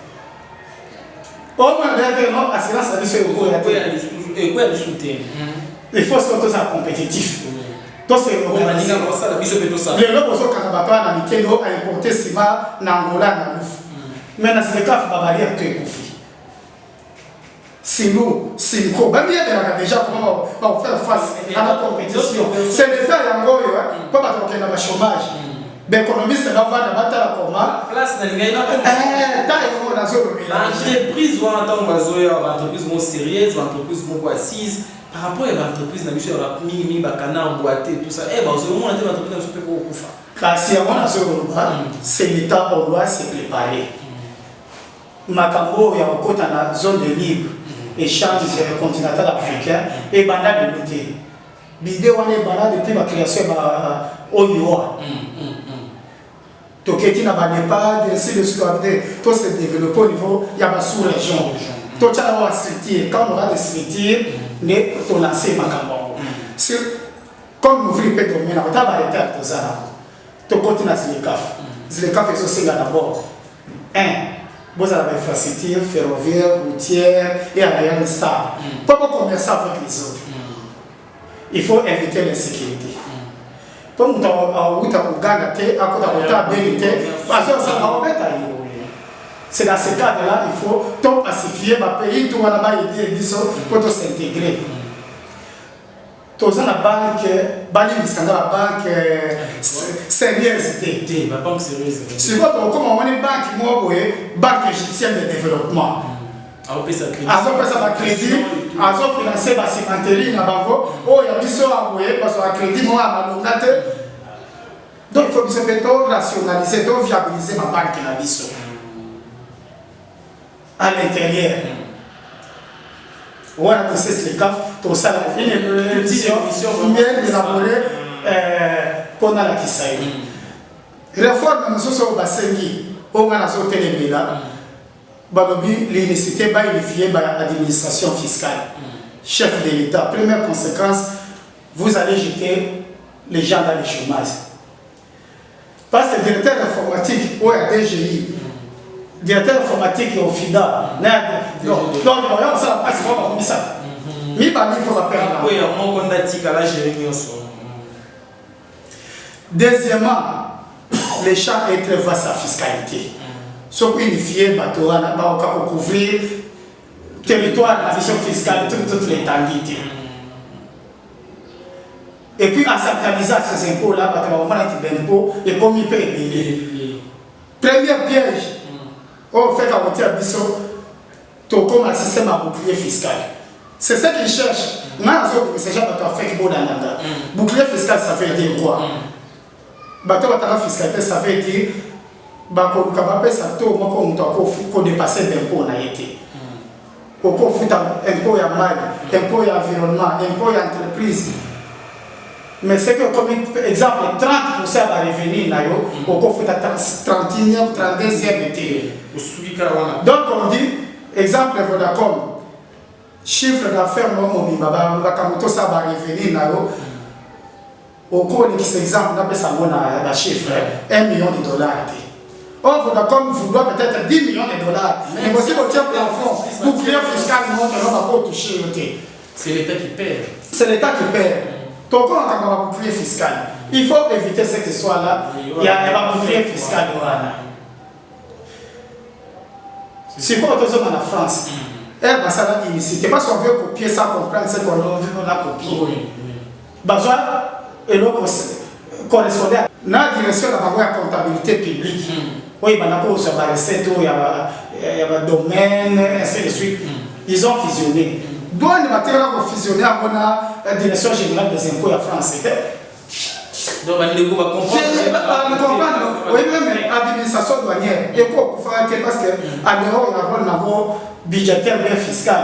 Au moins, l'assurance a dit que il faut se retrouver compétitif. Les locaux sont à importer ciment en Angola. Mais dans ce cas, il va varier un peu. C'est nous, c'est nous. Déjà, comment on fait face à la compétition. C'est l'État qui a un chômage. L'économiste va voir la bataille comment. Place dans les gars. L'entreprise doit entendre l'entreprise sérieuse, l'entreprise assise. Par rapport à l'entreprise, il y a canard boité, tout ça. C'est l'État qui doit se préparer. Makambo, il y a une zone de libre, échange continental africain et banal de l'unité. L'idée, on est banal depuis la création de l'OIOA. Donc, il n'y a pas de ainsi de suite, tout se développe au niveau, il y a une sous-région. Tout ça, on va structure. Quand on aura des structures, on va lancer Makambo. Comme nous voulons faire domaine, on va arrêter à tout ça. Tout continue à Zilekaf. Zilekaf est aussi d'abord. Vous avez une infrastructure ferroviaire, routière et aérienne stable. Comment commercer avec les autres? Il faut éviter l'insécurité. Pour nous, c'est dans ce cadre-là, il faut tout pacifier le pays, tout aider pour s'intégrer. Tout ça, la banque, la banque sérieuse. La banque sérieuse. C'est quoi, comme on est banque égyptienne de développement. À crédit, à financer la cimenterie, il y a un crédit, donc il faut rationaliser, viabiliser ma banque à l'intérieur. On a processé les CAF, tout ça, une édition bien élaborée qu'on a la Kisaï. Réforme, nous sommes au Bassengi, on a la zone là. L'unicité va unifier l'administration fiscale. Chef de l'État, première conséquence, vous allez jeter les gens dans le chômage. Parce que le directeur informatique ou à DGI, directeur informatique au FIDA, donc on s'en passe comme ça. Mais il faut la perdre. Oui, on a la gérer. Deuxièmement, les champs est très vaste à fiscalité. Ce qui unifie, pour couvrir le territoire, la mission fiscale, toute l'étendue. Et puis en centralisant ces impôts-là, on a des impôts et comme il peut payer. Premier piège, on fait qu'à côté de Bissot, tout comme un système à bouclier fiscal. C'est ce qu'ils cherchent. Bouclier fiscal, ça veut dire quoi? Fiscalité, ça veut dire qu'on dépasse l'impôt. On faut impôt à mal, impôt à environnement, impôt à entreprise. Mais c'est que, comme exemple, 30% va revenir, on faut 31e, 32e été. Donc on dit, exemple Vodacom, chiffre d'affaires, ça va revenir, au cours de cet exemple, on appelle ça un chiffre, $1 million. Or, Vodacom voudra peut-être 10 millions de dollars. Mais aussi, au tiers plafond, bouclier fiscal, on va pas toucher. C'est l'État qui perd. C'est l'État qui perd. Donc, on a un bouclier fiscal. Il faut éviter cette histoire-là. Il y a un bouclier fiscal. C'est pas autre chose en France. Ça va initier. Parce qu'on veut copier sans comprendre ce qu'on a copié. Besoin, et l'autre correspondait à la direction de la comptabilité publique. Oui, il y a des recettes, il y a des domaines, ainsi de suite. Ils ont fusionné. Douane matériel a fusionné à la direction générale des impôts en France. Donc, on va comprendre. Oui, mais l'administration douanière, il faut faire parce qu'à l'euro, il y a un budgétaire bien fiscal.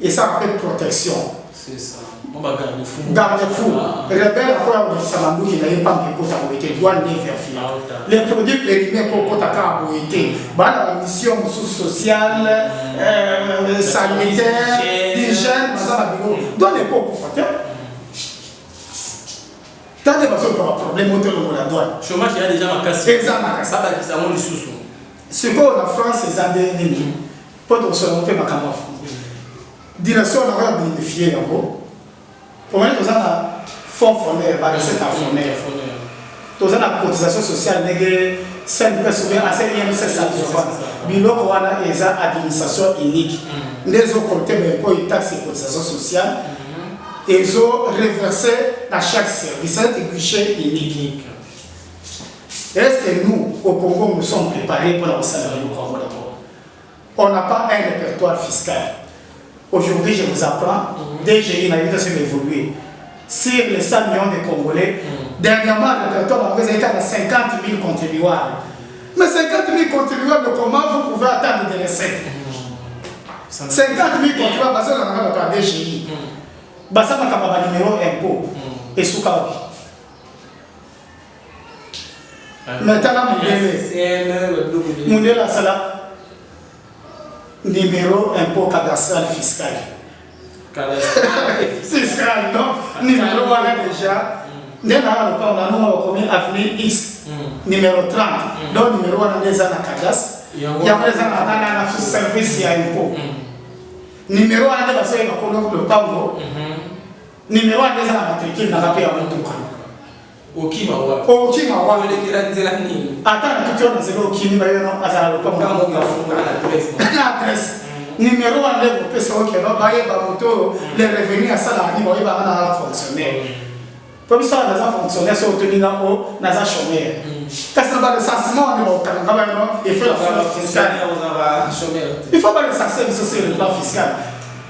Et ça appelle protection. C'est ça. On va garder fou. Garde fou. Rebelle, après, on Samandou qui n'avait pas de été douane vérifiée. Les produits périmés pour Kotaka ont été. La mission sociale, sanitaire, d'hygiène, dans les pots pour faire. Tant de personnes qui ont un problème au la douane. Chômage, il y a déjà ma casse. Exactement. Ça va qui ça monte sous. Ce qu'on a en France, c'est un des pour que se monter ma caméra. Direction, on a bénéficié en gros. Pour moi, nous avons un fonds fournaire, par recette à fournaire. Nous avons une cotisation sociale, c'est une personne assez bien, c'est ça. Bilo, on a une administration unique. Les autres côtés, pour une taxe et cotisation sociale, ils ont reversé à chaque service, c'est un guichet unique. Est-ce que nous, au Congo, nous sommes préparés pour la salarié au Congo d'abord? On n'a pas un répertoire fiscal. Aujourd'hui, je vous apprends, DGI n'a pas évolué. Sur les 100 millions de Congolais, dernièrement, le répertoire a été à 50 000 contribuables. Mais 50 000 contribuables, comment vous pouvez attendre des recettes? 50 000 contribuables, parce qu'on a un DGI. Basa makamba numéro impôt et soukabi. Maintenant Mundela sala numéro impôt cadastral fiscal. Fiscal non numéro voilà déjà. Nena on a nous comme avenue X numéro 30. Donc numéro on a déjà na cadastre. Il y a déjà na service ya impôt. Numéro on a déjà na le pango. Numéro 1 des matricule na rappel à Motuka. Okima wa. Okima wa. Nini. Attends, tu as zéro okima ba yono azala le pango na adresse. Adresse. Numéro 1 des pesa okelo ba yeba moto les revenus à sala ni ba yeba na fonctionnaire. Comme ça na fonctionnaire c'est obtenu na o na za chômeur. Parce que le recensement on est au Canada il faut la fiscale il faut pas le censer sur le plan fiscal.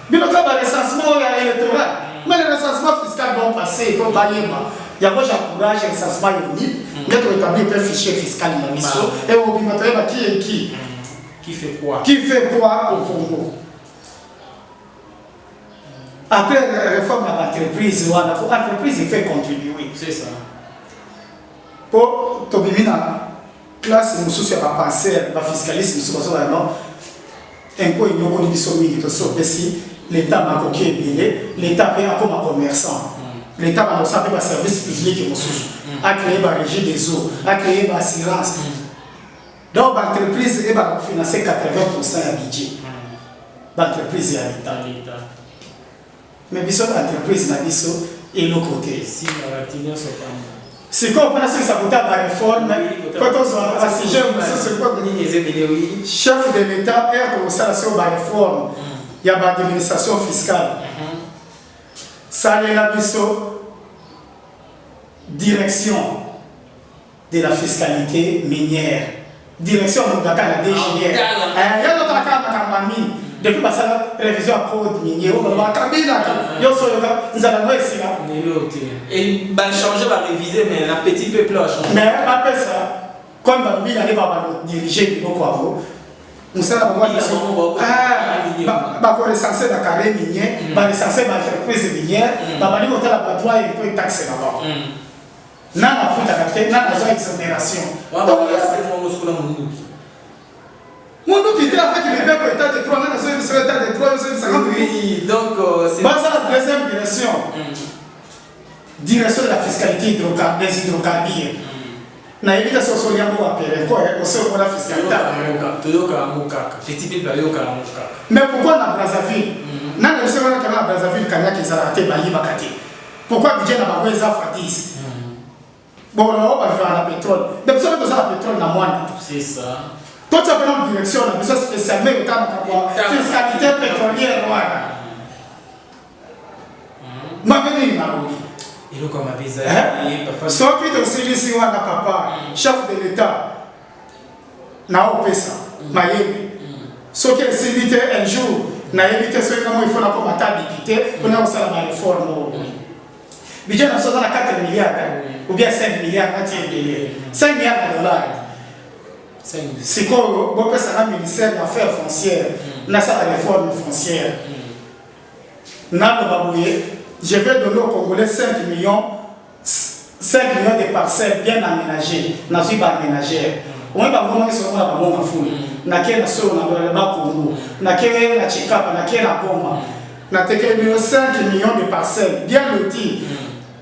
Mais le recensement électoral. Mais le recensement fiscal va passer, il faut bailler. Il y a moi j'encourage le recensement unique, mais tu établis un fichier fiscal dans l'ISO et au bout qui est qui? Qui fait quoi? Qui fait quoi au Congo? Après la réforme de l'entreprise, l'entreprise il fait contribuer. C'est ça. Pour Tobimina, classe nous soucie à penser, à fiscaliser, nous sommes non. Un peu il y a une condition qui est l'État m'a coqué billet, l'État paye comme un commerçant. L'État m'a donné un service public a créé la régie des eaux, a créé l'assurance. Donc l'entreprise va financer 80% du budget. L'entreprise est à l'État. Mais l'entreprise n'a pas et l'autre côté. C'est quoi parce que ça coûte la réforme quand on a assigné le chef de l'État est commencé à faire la réforme. Il y a une administration fiscale. Ça est la direction de la fiscalité minière. Direction de la DGR. Il y a d'autres cas depuis la révision à code minier. Et il va changer, va réviser, mais la petite peuple a changé. Mais après ça, comme il va diriger le Congo, nous sommes recensé dans le carré minier, recensé dans l'entreprise minière, nous avons une taxe là-bas. Nous avons une exonération. Mon qui était avec les bébés pour l'état de 3, nous avons un état de 3, oui, donc c'est la deuxième direction. Direction de la fiscalité des hydrocarbures. Na évite ce que nous appelons quoi au la fiscalité. Mais pourquoi dans Brazzaville? Na ne sait pas que Brazzaville Kenya qui s'arrête bayi bakati. Pourquoi budget na bagwe za fatis? Bon on va faire la pétrole. Mais ça que ça la pétrole na moine. C'est ça. Toi tu as une direction na besoin spécialement au temps de fiscalité pétrolière Rwanda. Mabeni na Rwanda. Il est comme un bizarre. Ce qui est aussi ici, on a papa, chef de l'État, n'a pas ça. Ce qui est célébrité un jour, n'a évité ce que il faut la combattre député, on a aussi la réforme. Budget n'a pas 4 milliards ou bien 5 milliards, 5 milliards de dollars. C'est quoi, on peut ça le ministère des Affaires foncières, n'a pas la réforme foncière. N'a pas babouillé. Je vais donner aux Congolais 5 millions de parcelles bien aménagées. Nous sommes pas aménagés. On va voir si on a un bon fou. Na kena so na ba Congo. Na kena Chikapa, na kena Goma. Na teke 5 millions de parcelles bien loties.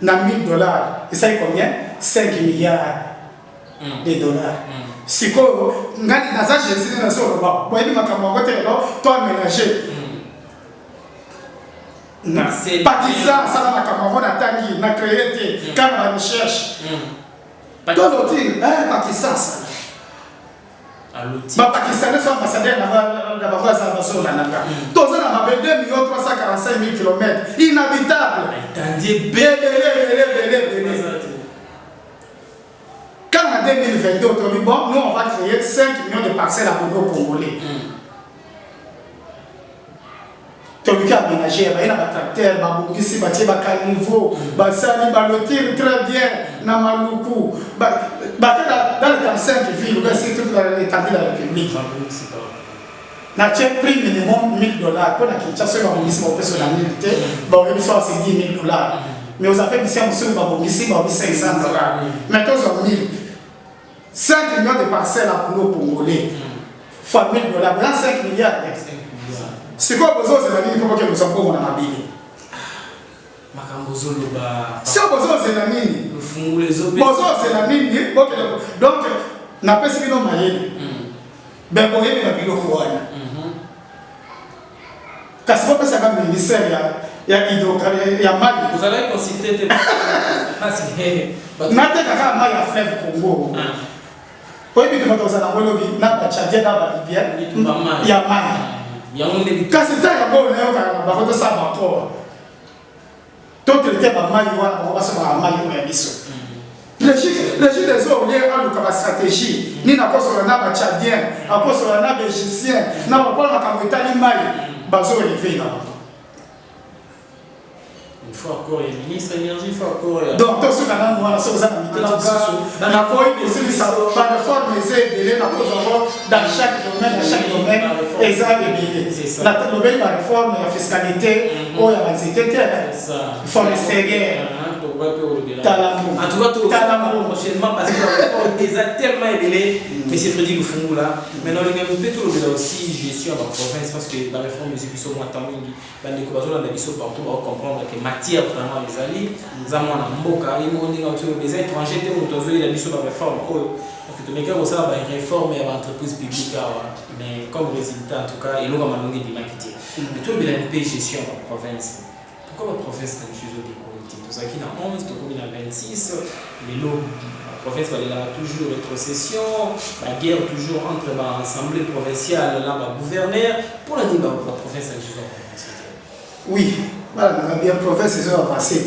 Na $1000. Et ça est combien? 5 milliards de dollars. Si quoi, ngani na za Jésus na so ba. Bo ebi makambo ngote lo to aménager. Pakistan, ça va Cameroun a tangi, n'a créé quand on recherche. Dans l'outil, Pakistan, ça. Pakistanais sont ambassadeurs dans la base de la Naka. Tous les ans, 2 345 000 km, inhabitable. Quand on a 2022, bon, nous on va créer 5 millions de parcelles à Bono congolais. Tu as aménagé, il y a un tracteur, il y a un caniveau, il y a un lotir très bien, dans Maloukou. Dans les 45 villes, c'est toute l'étendue de la République. Il y a un prix minimum $1000. Pour la Kinshasa, on a mis sur la milité, on a mis sur $10,000. Mais vous avez mis sur $500. Maintenant, on a mis 5 millions de parcelles à Bono congolais. Fois $1000, il y a 5 milliards. C'est quoi besoin de la mine pour que nous sommes dans la mine? Si on besoin de la mine, besoin de la mine, donc, n'a pas si bien maillé. Ben, vous voyez, il y a parce que ça va ministère, il y a mal. Vous allez considérer des Nate kaka maille à fleuve Congo. Pour éviter de mettre dans le lobby, n'a pas tchadien dans la rivière, il y a maille. Quand c'est ça, il y a bon, il y a ça rapport. Tant que le maille, on va se voir un maille ou un biseau. Les gens des eaux, il y a une stratégie. Ni n'a pas sur le nab tchadien, n'a pas sur le nab égyptien, n'a pas sur le nab maille. Bazo élevé là. Il faut encore les ministres de l'énergie, il faut encore. Donc, tout ce qu'on a, nous, on a sur les amitiés, dans la foyer, par réforme, les aides, dans chaque domaine, et ça, le domaine de la réforme, la fiscalité, il y a la sécurité, il faut l'extérieur. En tout cas, prochainement, parce que la réforme est tellement élevée, M. Freddy Lufungu là. Maintenant, il y a un peu tout aussi gestion dans la province, parce que la réforme est plus ou moins tamouingi. La découverte de la mission partout, on va comprendre que matière vraiment les alliés, nous avons un mboka, ils m'ont dit que les étrangers étaient autorisés la mission de la réforme. Donc, tout le monde a une réforme et une entreprise publique, mais comme résultat, en tout cas, il y a un manque de marketing. Mais tout le monde a une gestion dans la province. Pourquoi la province est une chose de politique? Tout ça qui est en 11, tout comme il y a 26, mais l'eau. La province va toujours rétrocession, la guerre toujours entre l'Assemblée provinciale et le gouverneur. Pour la province, c'est toujours oui, voilà, dans la province,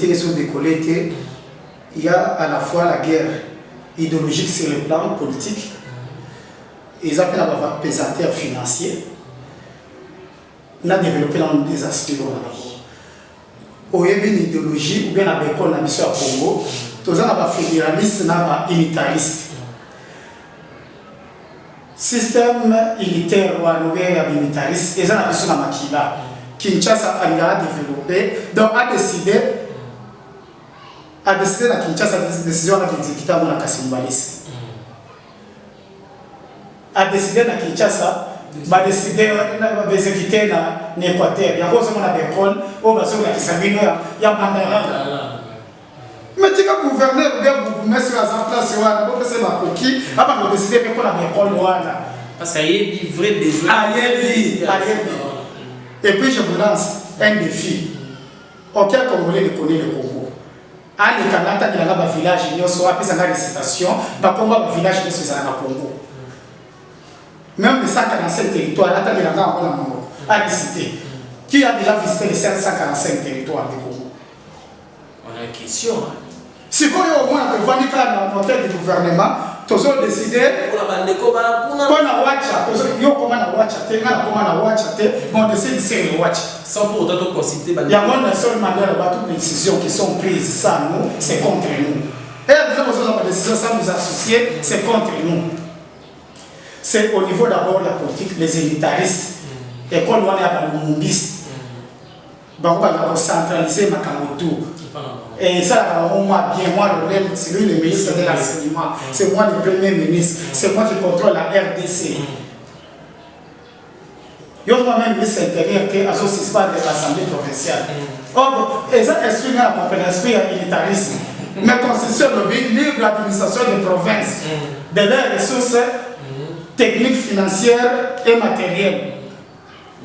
ils ont décollé. Il y a à la fois la guerre idéologique sur le plan politique, ils appellent la pesanteur financier. On a développé des aspects. Au y a une idéologie ou bien la bécole la mission à Congo, tous les fédéralistes et unitariste. Système unitaire ou unitariste, ils ont la mission à Makila. Kinshasa a développé, donc a décidé la Kinshasa décision de l'exécuter à Kassimbalis. A décidé la Kinshasa va décider d'exécuter l'Équateur. Il y a un bécole, au bas de la Kissamino, il y a un mandarin. Mais tu as gouverneur ou bien vous mettez sur la place, vous avez fait ma coquille, avant de décider de la bécole. Parce qu'il y a des vrais besoins. Et puis je vous lance un défi. Aucun Congolais ne connaît le Congo. À l'Ekanata, il y a un village, il y a une récitation, il y a un village qui est au Congo. Même les 145 territoires, il y a un cité. Qui a déjà visité les 145 territoires du Congo? On a une question. Si vous avez au moins un hôtel du gouvernement, tous ont décidé on décide de se watch. Sans pour autant consulter. Il y a une seule manière de toutes les décisions qui sont prises sans nous, c'est contre nous. Et nous avons des décisions sans nous associer, c'est contre nous. C'est au niveau d'abord de la politique, les élitaristes. Et quand on est à l'umumbiste, on va centraliser ma camotou. Et ça, moi, c'est lui le ministre de l'enseignement, c'est moi le premier ministre, c'est moi qui contrôle la RDC. Je suis même ministre intérieur qui associe pas de l'Assemblée provinciale. Or, et ça exprime un esprit militarisme. Mais constitution de libre l'administration des provinces, de leurs ressources techniques, financières et matérielles.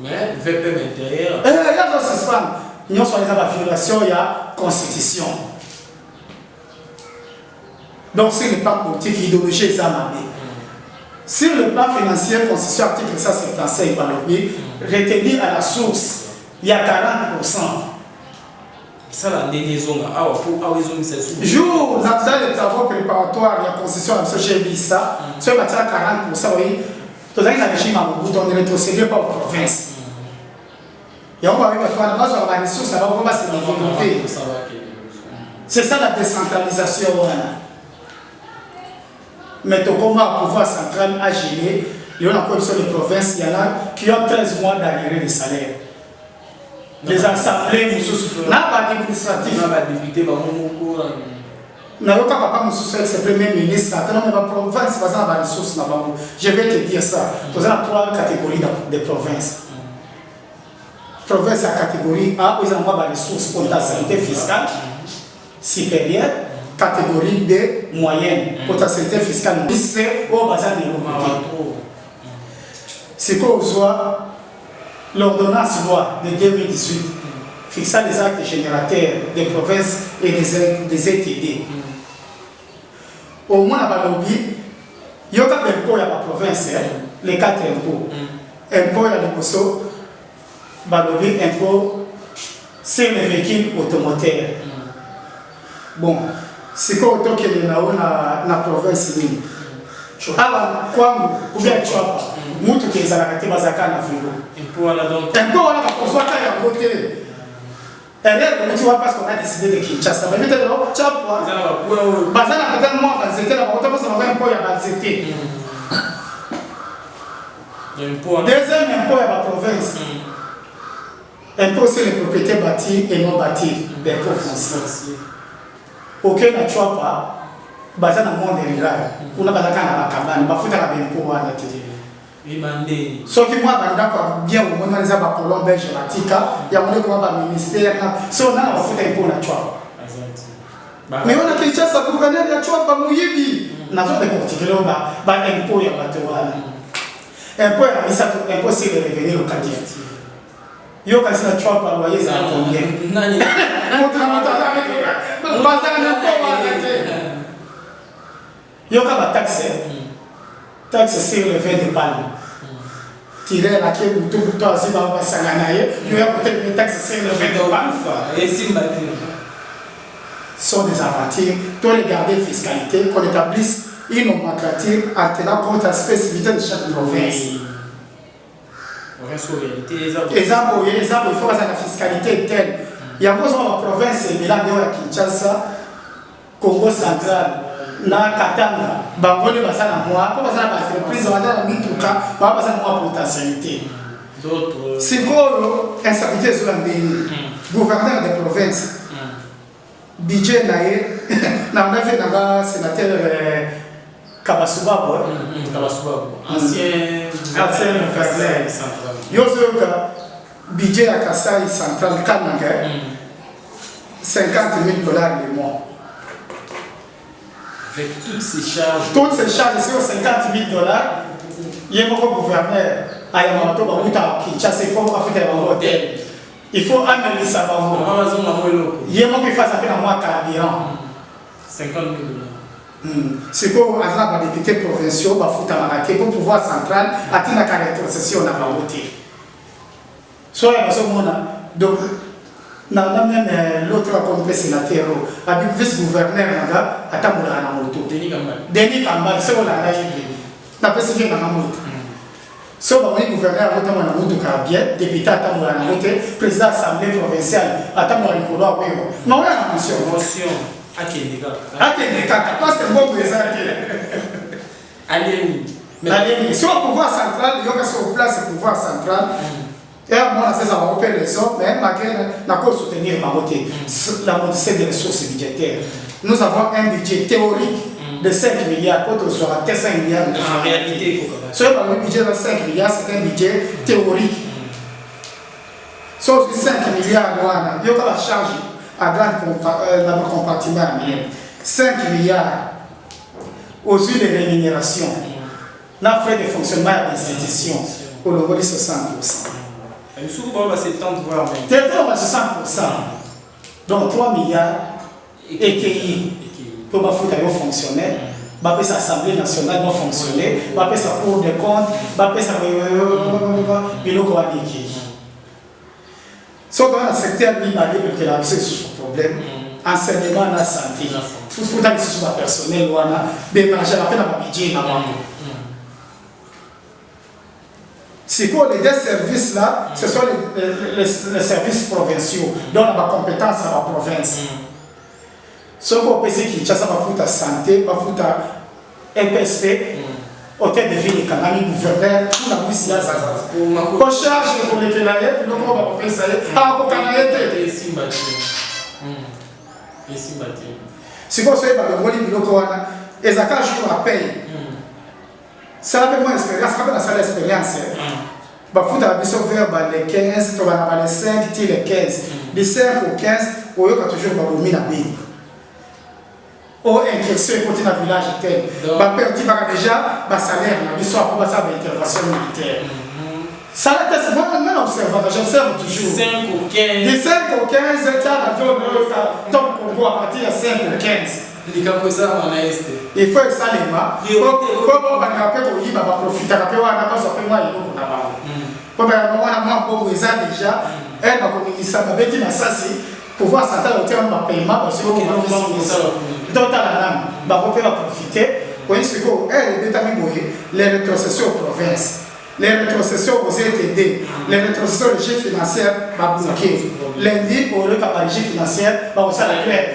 Mais, VP intérieur. Il y a un suspens. Nous sommes dans la violation, il y a la constitution. Donc, sur le plan politique, l'idéologie est amabée. Sur le plan financier, constitution article 175 par le retenir à la source, il y a 40%. Ça, la dénaison, jour, dans les travaux préparatoires, la concession à M. Chebissa, sur le bâtiment 40%, oui, tout ça, il y a un régime à Mobutu, on est rétrocédé par la province. Et on va voir que la base de la ressource, ça va vraiment se développer. C'est ça la décentralisation. Mais comment le pouvoir central a géré, il y a encore sur les provinces, il y en a qui ont 13 mois d'arriéré de salaire. Les assemblées, n'a pas d'administratif. N'a pas de député, n'a pas papa monsieur c'est premier ministre, attends mais la province va avoir des ressources là-bas. Je vais te dire ça. Vous avez 3 catégories de provinces. Province à catégorie A, vous avez des ressources pour la santé fiscale supérieure, catégorie B moyenne pour la santé fiscale. C'est au bazar de l'eau. C'est qu'on soit l'ordonnance loi de 2018 fixant les actes générateurs des provinces et des ETD. Au moins, dans le lobby, il y a des impôts à la province, les 4 impôts. Impôts à l'Imoso, impôts sur les véhicules automoteurs. Bon, c'est quoi autant qu'il y a dans la province? Alors, quoi, ou bien tu vois, mutu qui est à la catégorie Bazaka na vélo. Impôt à la donc. Impôt à la consoir quand il y a voté. Elle est, tu vois, parce qu'on a décidé de Kinshasa. Mais maintenant, tu vois, Bazaka peut-être moins bazété, la voté parce qu'on a un impôt à bazété. Deuxième impôt à la province. Impôt sur les propriétés bâties et non bâties, d'impôt foncier. Aucun n'a tu vois pas. Baza na monde rural kuna bazaka na bakabani bafuta ka bempo wana te imande soki mwa banda kwa bien au mona za ba colon belge batika ya mone kwa ba ministère na so na bafuta impo na chwa mais on a Kinshasa gouverneur ya chwa ba muyibi na zo de portigelo ba impo ya bato wana impo ya misa impo sur les revenus locatifs yo kasi na chwa ba loyer za combien nani montra baza na ko wana te. Il y a une taxe sur le vin de palme. Tirer la clé pour tout toi aussi dans le Sanganaye, il y a peut-être une taxe sur le vin de palme. Et si sont des aventures, pour les garder fiscalité, qu'on établisse une nomenclature en tenant compte de la spécificité de chaque province. Il faut que la fiscalité est telle. Il y a besoin de la province, il y a Kinshasa, Congo central. Na Katanga, bangoli basana moi, pas basana parce que prise de mituka, pas basana moi potentialité. D'autres. C'est quoi l'instabilité sur la gouverneur de province. Budget naé, na on a fait là-bas sénateur Kabasuba, ancien gouverneur central. Yozoka budget à Kassai central Kananga, $50,000 le mois. Avec toutes ces charges. Toutes ces charges, c'est $50,000. Il y a un gouverneur à Yamato, Kinshasa, il faut faire un hôtel. Il faut amener ça par il y a un qui fasse appel à moi carburant. $50,000. C'est pour avoir des députés provinciaux, pour pouvoir central, atteindre la caractérisation de la voté. Soit il y a donc, même l'autre comme sénateur, avec vice-gouverneur, à Tamoula na moto. Denis Kambal, c'est où la na président na moto. So ba woni gouverneur à Tamoula na moto ka bien, député à Tamoula na moto, président assemblée provinciale à Tamoula Nikolo a oui. Mais on a la motion. Akendeka, parce que bon président. Allez, sur le pouvoir central, il y a sur place le pouvoir central. Et moi, on a fait ça raison, mais malgré nous soutenir la montée des ressources budgétaires. Nous avons un budget théorique de 5 milliards, pour que ce soit 5 milliards. En réalité, le budget de 5 milliards, c'est un budget théorique. Sauf que 5 milliards, il y a la charge à grand compartiment. 5 milliards aussi de rémunération. Nous avons frais de fonctionnement de l'institution au niveau de 60%. Mais souvent, c'est 70 voire même. C'est 60%. Donc 3 milliards EKI pour les fonctionnaires. L'Assemblée Assemblée nationale va fonctionner. Sa Cour des comptes. Sa Bilo Kouadiki. Sauf dans le secteur libre, il y a la problème. Enseignement dans la santé. Il faut que ce soit personnel, mais j'ai appelé à ma budget. C'est quoi les deux services là, ce sont les services provinciaux, dont on a ma compétence à la province. Ce qu'on peut dire qu'il y a la santé, la MPSP, hôtel de ville, le gouverneur, tout la police, on charge pour les Kélaïens, puis on va appeler ça. Ah, on c'est quoi ça, le moli de l'Okoana, et ça cache la paye. Ça a moins d'expérience, ça a une expérience. Il faut que les 15, les 5, les 15. Les 5 ou 15, on a toujours mis la bille. Ou inquiété côté dans le village tel. Déjà, le salaire, il y a une intervention militaire. Ça a été vraiment observé, j'observe toujours. 5 ou 15. De 5 ou 15, tu as l'avion donc on voit à partir de 5 ou 15. Il faut que ça on a esté. Il faut que ça les mains. Comment on va profiter, on va profiter, on va faire moi et nous là-bas. Comme on a beaucoup déjà, elle va communiquer ça, mais dit ça c'est pour voir ça au terme de paiement parce que on va faire ça. Donc la dame va profiter. Oui, c'est quoi? Elle est déterminée les rétrocessions aux provinces. Les rétrocessions aux ETD, les rétrocessions de régie financière va bloquer. Lundi, pour le cas de régie financière, va aussi la grève.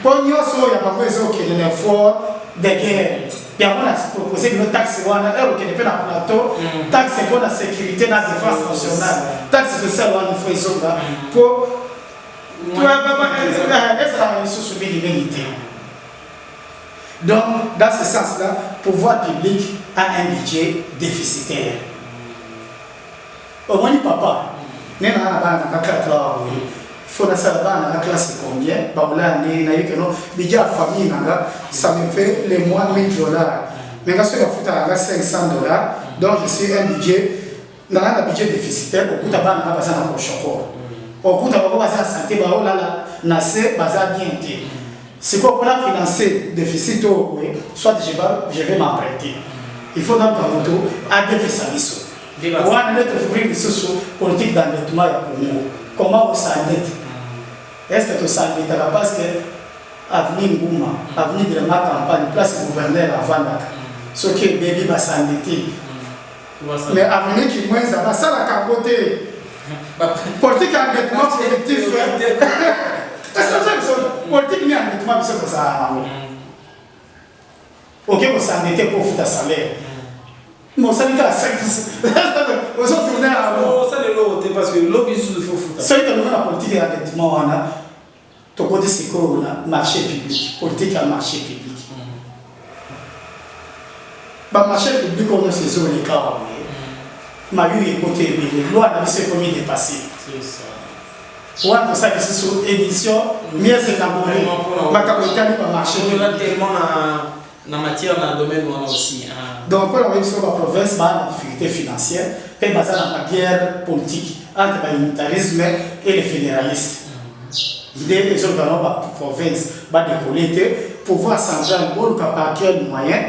Pour nous, il y a besoin de l'effort de guerre. Il y a proposé une taxe qui est dans le plateau, taxe pour la sécurité, la défense nationale, taxe sociale il faut pour être sous l'humanité. Donc, dans ce sens-là, le pouvoir public a un budget déficitaire. Au moins, papa, il faut que la classe combien, budget à famille, ça me fait les moins $1000. Mais quand je fais 500 $, donc je suis un budget, dans un budget déficitaire, au bout de la base de chocolat. Au bout de la base de santé, bien. C'est quoi pour financer le déficit, soit je vais m'emprunter. Il faut donc à déficit. On va ouvrir des politiques d'endettement. Comment on s'endette? Est-ce que tu s'endettes parce que avenir Gouma, avenir de ma campagne, place gouverneur avant ce qui est bébé va s'endetter. Mais avenir qui moins ça va ça la capoter. Politique d'endettement collectif. Politique d'endettement c'est comme ça. Ok, vous s'endettez pour foutre salaire. Non, ça n'est qu'à 5. Vous êtes tourné à l'eau. Ça n'est l'eau, parce que l'eau, il faut foutre. C'est que la politique d'endettement, on a. Ton côté, c'est quoi? On a marché public. Politique à marché public. Le marché public, on a ces les cas. Ma vie est côté, les lois n'ont pas commis dépasser. C'est ça. Pour que ça, c'est sur édition, mieux c'est élaboré. Ma capitale n'est pas marché. On a tellement dans la matière, dans le domaine où on a aussi. Donc, quand on est sur la province, il y a des difficultés financières, qui est basée dans la guerre politique entre l'unitarisme et les fédéralistes. L'idée des autres dans la province va décoller pour pouvoir central, par quel moyen,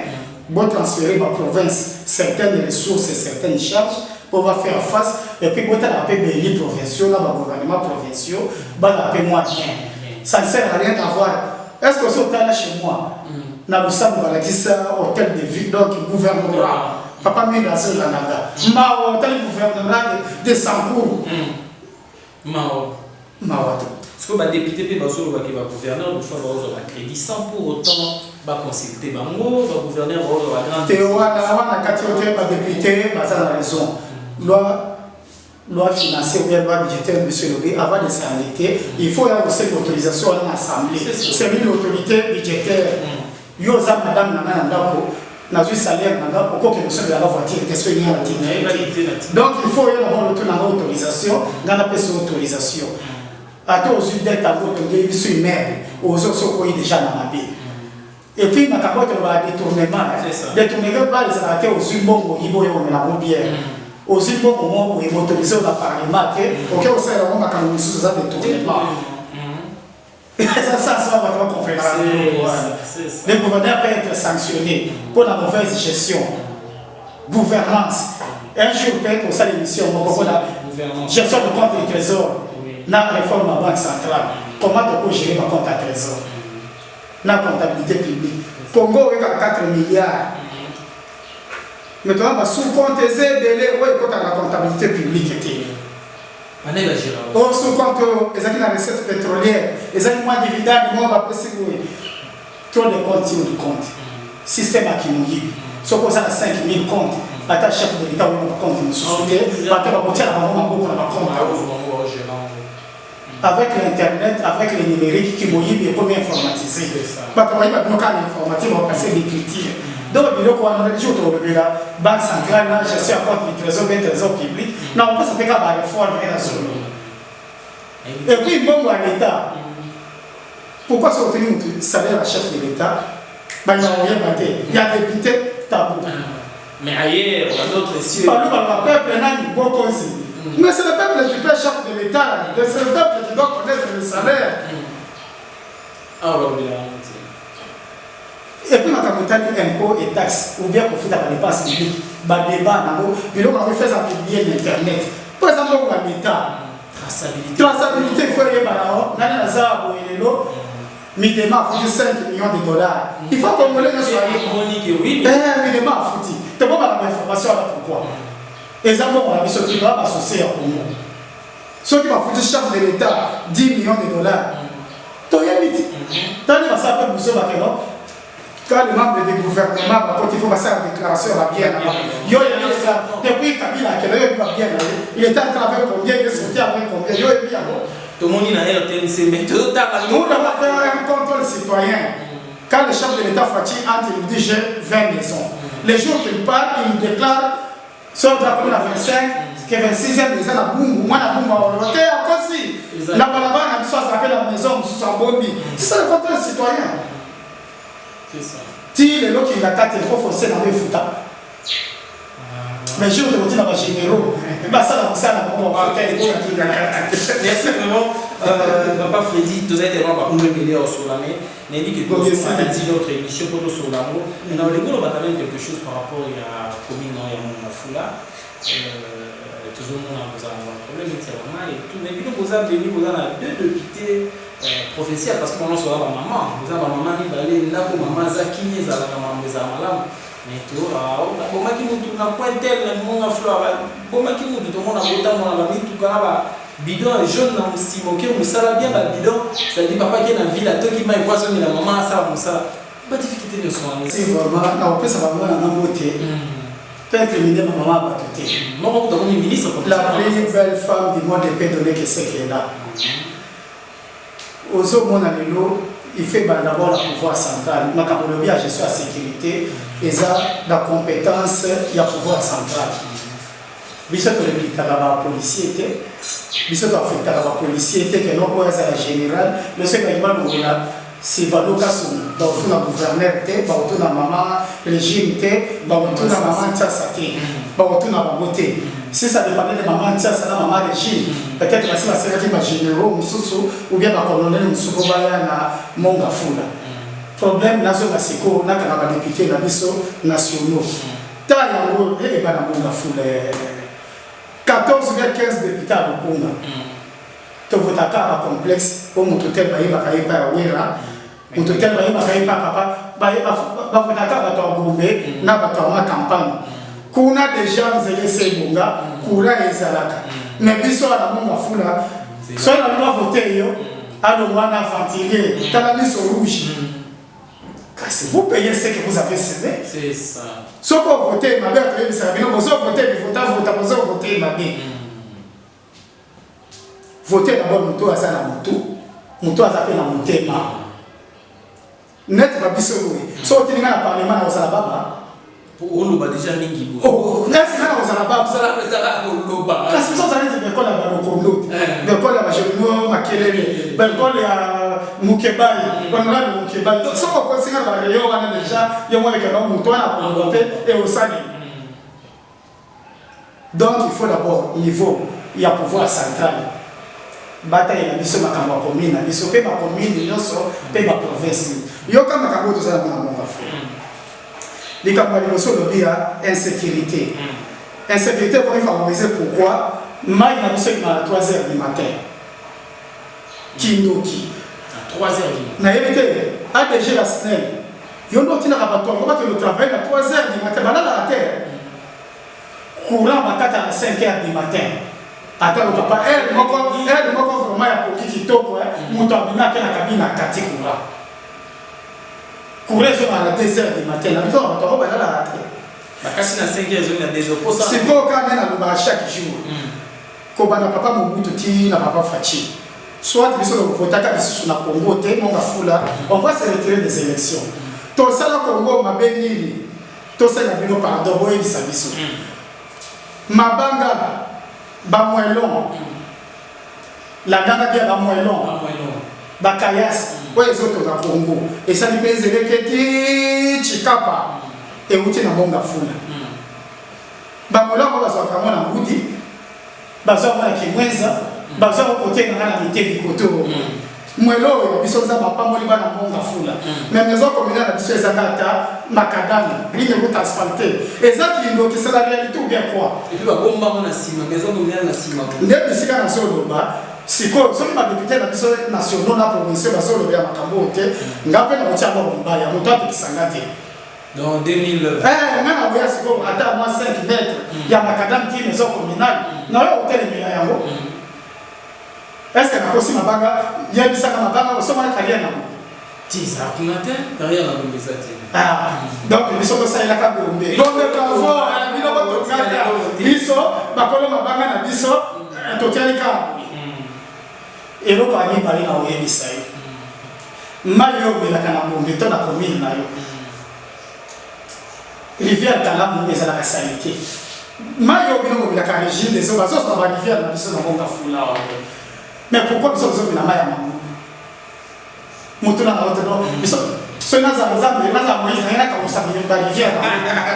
pour transférer la province certaines ressources et certaines charges pour pouvoir faire face, et puis pour appeler les lits provinciaux, les gouvernements provinciaux, appeler moi bien. Ça ne sert à rien d'avoir. Est-ce que c'est là chez moi? Na busaba balakisa hôtel de ville donc gouvernement papa mi na seul nanga ma hôtel gouvernement de Sankour ma ce que les députés peuvent aussi voir que le gouverneur doit avoir un crédit sans pour autant consulter bango le gouverneur va avoir la grande théorie na kati hôtel ba député baza na raison loi financière ou bien loi budgétaire monsieur Lobé avant de s'arrêter il faut y avoir cette autorisation à l'assemblée c'est l'autorité budgétaire. Yo za madame nanga ndako na zui salaire nanga pourquoi que monsieur de la voiture qu'est-ce qu'il y a donc il faut y avoir l'autorisation dans la personne autorisation à tous aux d'être à votre de sur maire aux autres qui déjà dans la ville et puis ma capote va détournement pas les arrêter aux bongo ibo yo na mobière aux bongo mo et autoriser au parlement que OK au sein là on va quand nous ça détournement. Ça va pas comprendre. Le gouverneur peut être sanctionné pour la mauvaise gestion, gouvernance. Un jour, peut être pour ça l'émission, gestion de compte et trésor. la réforme de la banque centrale. Comment tu peux gérer ma compte à trésor? La comptabilité publique. Congo est à 4 milliards. Maintenant, sous compte délai, oui, quand la comptabilité publique était. Sous compte, les acquis la recette pétrolière, les acquis moins dividendes, moins va passer. Trop de comptes, sur du compte. Système à qui nous guide. Sauf qu'on a 5 000 comptes. Ata chef de l'État, on va compte nous soutenir. Parce qu'on va beaucoup de compte. Avec l'Internet, avec le numérique qui mouille, il est comme informatisé. Parce qu'on va bloquer l'informatique, on va passer l'écriture. Donc, il y a des jours où la Banque centrale, la gestion à compte du trésor, des trésors publics, non, on peut se faire la réforme et la zone. Et puis, bon, à l'État, pourquoi se retenir le salaire à chef de l'État? Il y a des députés tabous. Mais ailleurs, dans d'autres cieux. Par le peuple, il y a une bonne cause. Mais c'est le peuple qui paie chef de l'État. C'est le peuple qui doit connaître le salaire. Ah, oui, et puis, on a impôts et taxes, ou bien qu'on fait la dépense publique, le débat, puis on a fait ça publier l'Internet. Par exemple, on a l'État. Traçabilité, il faut y avoir il démarre à 5 millions de dollars. Il faut qu'on me le soit. Oui, mais démarre à foutre. Tu vois l'information pourquoi. Exemple, on a mis ce qui va associer à Congo. Ceux qui vont foutre chef de l'État 10 millions de dollars. Tu as dit, tant que ça peut bouger quand les membres du gouvernement, quand il faut passer la déclaration, la bière, depuis Kabila, il était à travers combien, il est sorti avec combien, tout le monde est dans RTNC, mais tout le monde a fait un contrôle citoyen. Quand le chef de l'État Fatih entre, il dit j'ai 20 maisons. Les jours qu'il part, il déclare sur la commune à 25, que 26e maison à Boumou, moi à Boumou, ok, encore si. Là-bas, on a besoin de la maison, sous un bon lit. C'est ça le contrôle citoyen. C'est ça. Si les gens qui ont 4 il faut forcer dans les foutas. Mais je vous dis dans les généraux, ça merci vraiment. Papa Freddy, tu as été vraiment pour me mêler sur la main. Mais dit que tu as dit notre émission pour sur l'amour. Maintenant, les gars, on va même quelque chose par rapport à la commune et à mon foula. Toujours, on a un problème, c'est vraiment et tout. Mais puis, nous avons deux députés professionnels parce que nous avons maman. Nous avons maman qui va aller là pour maman Zaki, nous avons maman Malam. Mais tu vois, comment qui nous tourne point tel, mon fleur, comment qui nous tout le monde a voté, mon ami, tout le monde bidon jaune dans si moqué, on s'en bien la bidon, c'est-à-dire papa qui est dans la ville, à toi qui m'a poisson, mais la maman a ça, on ça. Pas difficulté de soin. C'est vraiment, on peut savoir moi en beauté. Peut-être que ma maman a battu. Non, on est ministre. La plus belle femme du monde est peut donner que c'est qu'elle est là. Aux autres, mon ami, il fait d'abord le pouvoir central. Ma caponologie à gestion à sécurité, et ça, la compétence, il y a pouvoir central. Biso to le policier était, biso to affecté la policier était que non quoi c'est la général, le seul qui va nous là, c'est Valoka sous, dans tout la gouverneur était, dans tout la maman régime était, dans tout la maman tchassa était, dans tout la beauté. Si ça dépendait de maman tchassa, la maman régime, peut-être que si ma sœur qui m'a généraux, ou bien ma colonel Moussoukoubaya na Monga Fula. Problème nazo masiko na kana député na biso nationaux. Ta yango et ba na Monga Fula. 14 vers 15 députés à Lukunga. Tu votes à un complexe pour mon total baïba kaïpa wera. Mon total baïba kaïpa papa, baïba vote à un gombe, n'a pas de campagne. Kuna déjà zélé sebunga, kura et zalaka. Mais biso à la Monga Fula, soit la loi votée yo, à l'ouana ventilé, t'as la mise au rouge. Parce que vous payez ce que vous avez cédé. C'est ça. Ce qu'on vote, ma mère, vous savez, vous votez, ma mère. Votez d'abord, Moutou à la Moutou. Moutou à la Moutou. Net, ma bisou. Sauf que nous avons parlé mal aux Alabama. On l'a déjà mis. Oh, est-ce que nous avons parlé mal aux Alabama? Parce que nous avons dit que l'école a un complot. L'école a un Makelele. L'école a Moukebaï. On a le Moukebaï. Donc, si on considère que les gens ont déjà, il y a moins que l'homme Moutou à la Moutou et au Sani. Donc, il faut d'abord, niveau, il y a pouvoir central. Bataille na biso makambo commune na biso pe ma commune nyonso pe ma province yo kama makambo to sala na monga fo les campagnes de l'obia insécurité insécurité pour favoriser pourquoi mai na biso à 3h du matin Kindoki. À 3h du matin. ADG la SNEL. Yondo tina rabatoire, on va que le travail à 3h du matin, la terre. Courant à 5h du matin. Attends, papa, elle m'a vraiment pour qui toko, mon tabina qui a cabine à Kati Koura. Courir sur à 2h du matin, la victoire va tomber à la terre. Bakasi na 5h zone na 2h. C'est pas quand même à chaque jour. Kobana papa Mobutu ti na papa Fachi. Soit biso le votaka biso na Congo te mon fula, on va se retirer des élections. To sala Congo mabeni. To sala bino pardon boy bisa biso. Mabanga Bamuelon, la ganga bien Bamuelon, Bakayas, ouais les autres dans Congo. Et ça dépend des élections Chikapa et où tu n'as pas fula. Bamuelon on va se faire mon amboudi, bazo on a qui mwenza, bazo on côté dans la mité du côté. Mwelo biso za papa moli bana monga fula. Mais maison communale na biso ezakata makadami, ligne route asphaltée. Ezaki ndo qui c'est la réalité ou bien quoi? Et puis ba bomba na sima, maison communale na sima. Ndé bisika na solo ba, siko soki ba député na biso nationaux na provinciaux ba solo ya makambo te, ngape na kotia ba bomba ya moto apekisanga te. Dans 2000 na boya siko ata moi 5 mètres ya makadami qui maison communale. Na yo hôtel mila yango. Est-ce que la possible mabanga il y a bisa kama mabanga au sommet carrière na ti ça kunate carrière na bombe ça ti donc biso ko ça ila ka bombe donc bravo bino ko tokata biso bakolo mabanga na biso tokali ka ero ko ani bali na oye bisai mayo bela kana bombe to na commune na yo rivière Kalamu ezala ka salike mayo bino ko bela ka régime des eaux bazo na rivière na biso na monga fula. Mais pourquoi nous sommes dans la maille? Nous sommes dans la ce n'est pas ça, mais là, Moïse n'a rien qu'à sa rivière.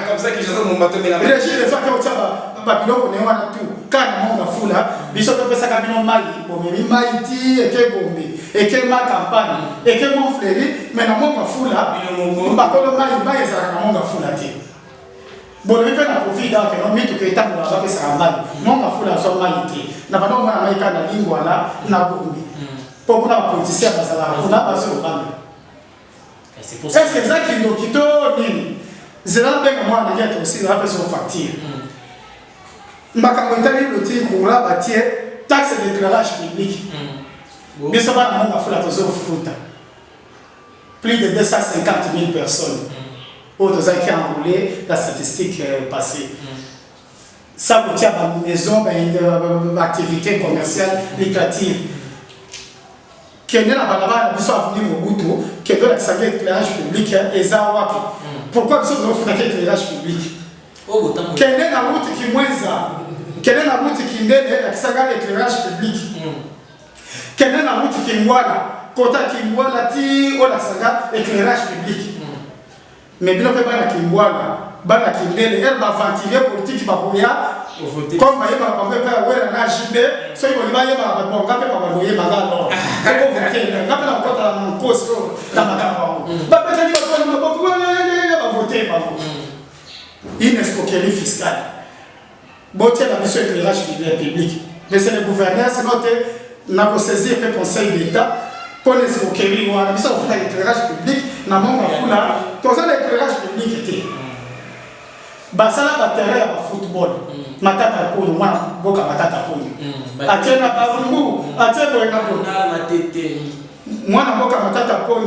Comme ça que je sais mon bateau, mais la régime des fois que tu as Babylone, on est en tout. Quand on a fou là, ils sont fait ça comme Mali. Bon, mais Maïti, et que Bombe, et que ma campagne, et que mon frère, mais dans mon fou là, on va pas le Mali, ça a mon fou là. Bon, le fait na profit donc on met tout que état pour avoir ça mal. Mon ka fula so malité. Na pas donc na maika na lingua là na bombi. Pour qu'on a politicien ça là, on a pas sur bande. C'est pour ça. Est-ce que ça qui nous quito nini? Zela benga moi na gate aussi na pas sur facture. Mbaka montali le ti coura bâtir taxe d'éclairage public. Mais ça va na fula to zo fruta. Plus de 250 000 personnes. Autres qui ont enroulé la statistique passée. Ça vous tient à la maison, une activité commerciale lucrative. Qui est dans la balade, nous sommes venus au Boutou, qui est dans l'éclairage public et Zawapi. Pourquoi nous sommes venus à l'éclairage public? Qui est dans la route qui est moins ça. Qui est dans la route qui est dans l'éclairage public. Qui est dans la route qui est moins là. Kota qui est moins là, qui est dans l'éclairage public. Mais bien fait bana kimbwana bana kindele elle va ventiler politique baboya comme baye ba ba pe wera na jibe so ibo baye ba ba bonga pe ba boye baga no ko voter ngape na kota na koso na makamba ba pe tani ba na ba ba voter ba une escroquerie fiscale botia la mission éclairage public mais c'est le gouverneur c'est notre na ko saisir le conseil d'état pour les escroqueries ou la mission éclairage public na monga fula to ça l'éclairage public était basala ba terrain ya football matata ko mwana boka matata ko atena bavungu atena na matete mwana boka matata ko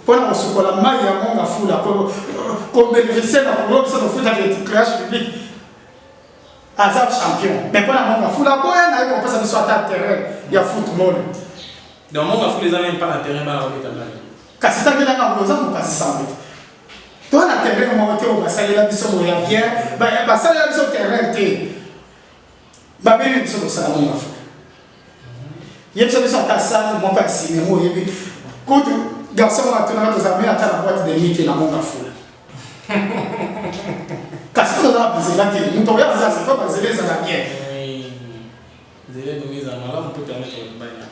pona kosukola mai ya monga fula ko bénéficier na pour ça foot avec l'éclairage public azab champion mais pona monga fula boya na ko pesa biso ata terrain ya football dans monga fula les même pas na terrain ba na ko kasi tangela na ngoza mo kasi sambe to na terrain mo te o basalela biso mo ya bien ba basalela biso terrain te ba beli biso ko sala mo afa yeso biso ta sala mo pa si mo yebi ko tu garçon a tona to za me ata na boîte de nuit na mo ngafula kasi to na bazela te mo to ya za se fa bazela za na bien zele do miza mala mo peut permettre de banya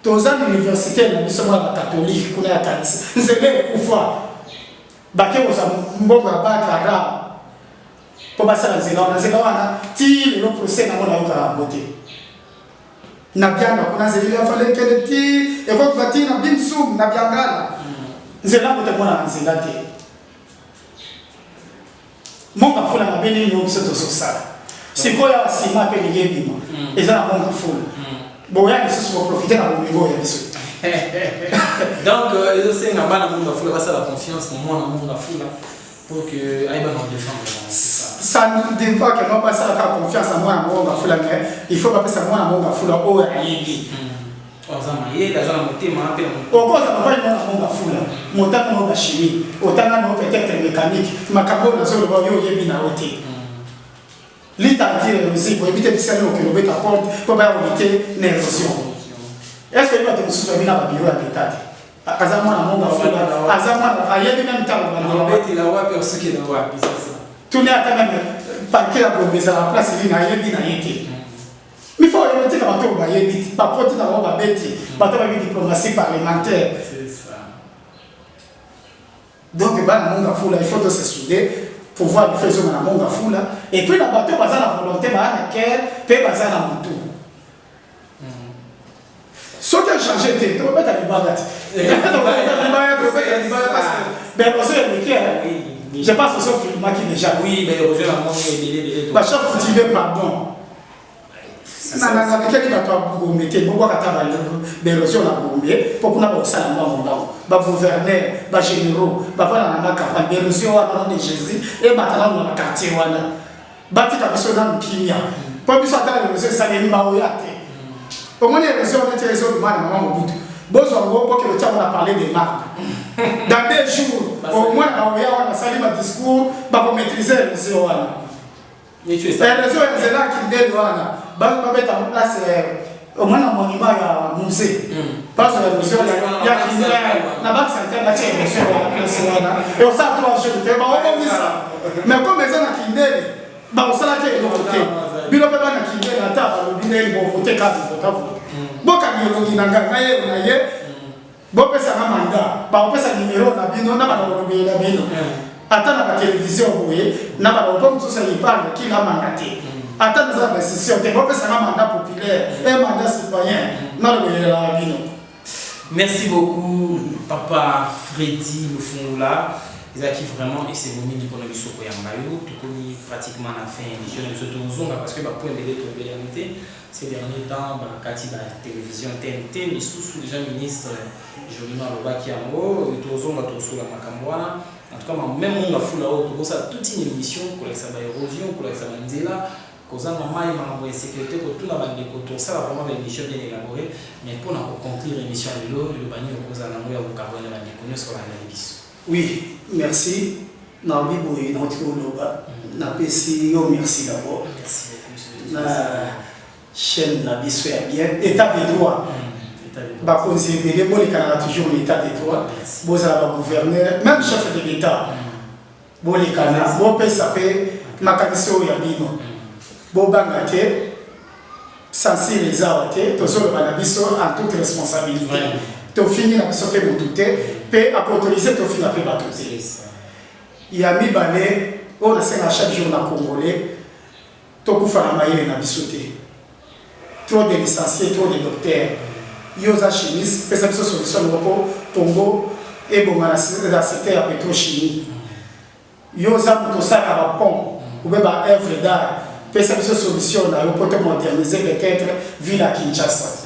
toza l'université na biso mwa catholique kuna ya kanisa nzele kufa bake oza mbongo ya bakara po basala nzela wana ti lelo procès na mona yoka bote na bianga kuna zeli ya fale keleti e ko bati na bimsum na biangala nzela ko te mona nzela te monga fula na beni no biso so sala sikoya sima pe ni yebima eza na monga fula boya ni so profiter na bongo ya biso donc c'est un bana monga fula basa la confiance na mona monga fula pour que aïba non défendre ça ne dit pas que non pas ça la confiance en moi monga fula mais il faut pas ça moi monga fula o ya yebi ozama ye la zana motema pe okoza ba ni monga fula motaka no ba chimie otanga no peut-être mécanique makambo na zo lo yo yebi na ote l'État dit aussi pour éviter de se faire que l'objet apporte pour pas éviter l'érosion. Est-ce que il va te soutenir dans le bureau de l'État? Azama na monga fula, azama ayebi même temps on va être là wa pe ce qui est là wa c'est ça. Tout n'est pas même parquer la bombe à la place il na yebi na yeke. Mais faut éviter que bato ba yebi, pas porter dans ba beti, bato ba diplomatie parlementaire. C'est ça. Donc ba na monga fula il faut se souder pour voir le faisceau na monga fula et puis la bateau baza la volonté ba na cœur pe baza na mutu so que changer te to beta di bagati ben aussi le cœur je passe sur film qui déjà oui mais aujourd'hui la monde est belé ba chaque fois tu veux pardon na keki bato bagombe te boko kata ba l'érosion na gombe pour kuna ba sala ba gouverneur ba généraux ba fala na campagne l'érosion wana de Jésus et batala na quartier wana batika biso na mkinya po biso atala l'érosion salemi ba oyate au moins l'érosion na l'érosion de maman Mobutu bozo ngo pour que le tchama parler des marques dans 2 jours au moins na oya wana sali ba discours ba ko maîtriser l'érosion wana et tu es ça l'érosion c'est là qui donne wana ba mettre en place au moins un monument à musée parce que l'érosion il y a qui na banque sanitaire na tchèque sur la et on ça 3 jours te ba on dit ça mais comme les gens qui ndele ba on sala ke côté bilo pe ba na ki ndele ata ba lo bindeli bo voter carte vote bo ka biologie na ngaye na ye bo pesa na mandat ba pesa numéro na bino na ba lo bindeli bino ata na télévision boye na ba lo comme tout ça il parle qui la mandaté ata dans la décision te bo pesa na mandat populaire et mandat citoyen na lo bindeli la bino. Merci beaucoup papa Freddy Lufungula. Ils acquis vraiment et c'est moment du bonheur sur Koyambayo tout comme pratiquement la fin émission de ce tour parce que bah point de réalité ces derniers temps bah Kati la télévision TNT mais sous déjà ministre Jolima Lobaki Yango et tout zonga tout sur la Makambwana en tout cas même on a fou là-haut tout ça toute une émission pour la érosion pour la nzela cause normal il sécurité pour tout la bande de tout ça vraiment une émission bien élaborée mais pour conclure l'émission de l'eau le bani au cause à l'amour au carbone la déconner sur la télévision. Oui, merci. Nabi Boy, notre Loba. Napesi, yo merci d'abord. Merci beaucoup. La chaîne Nabi soit bien. État de droit. Bah, considérer, bon, il y a toujours l'état de droit. Bon, ça va gouverner, même chef de l'État. Bon, les canards, bon, peut s'appeler ma canissio Yabino. Bon, bangate, sensi les arrêter, tout ça, le manabiso en toute responsabilité. Tu finis la mission que vous doutez, puis à autoriser tu finis la paix bâtée. Il y a mis balai, on a chaque jour dans le Congolais, tu as fait la maille dans bisoté. Trop de licenciés, trop de docteurs. Il y a des chimistes, puis ça une solution au Congo et bon, la secteur pétrochimie. Il y a des sacs à pont, ou bien des œuvres d'art, puis ça une solution pour moderniser peut-être ville à Kinshasa.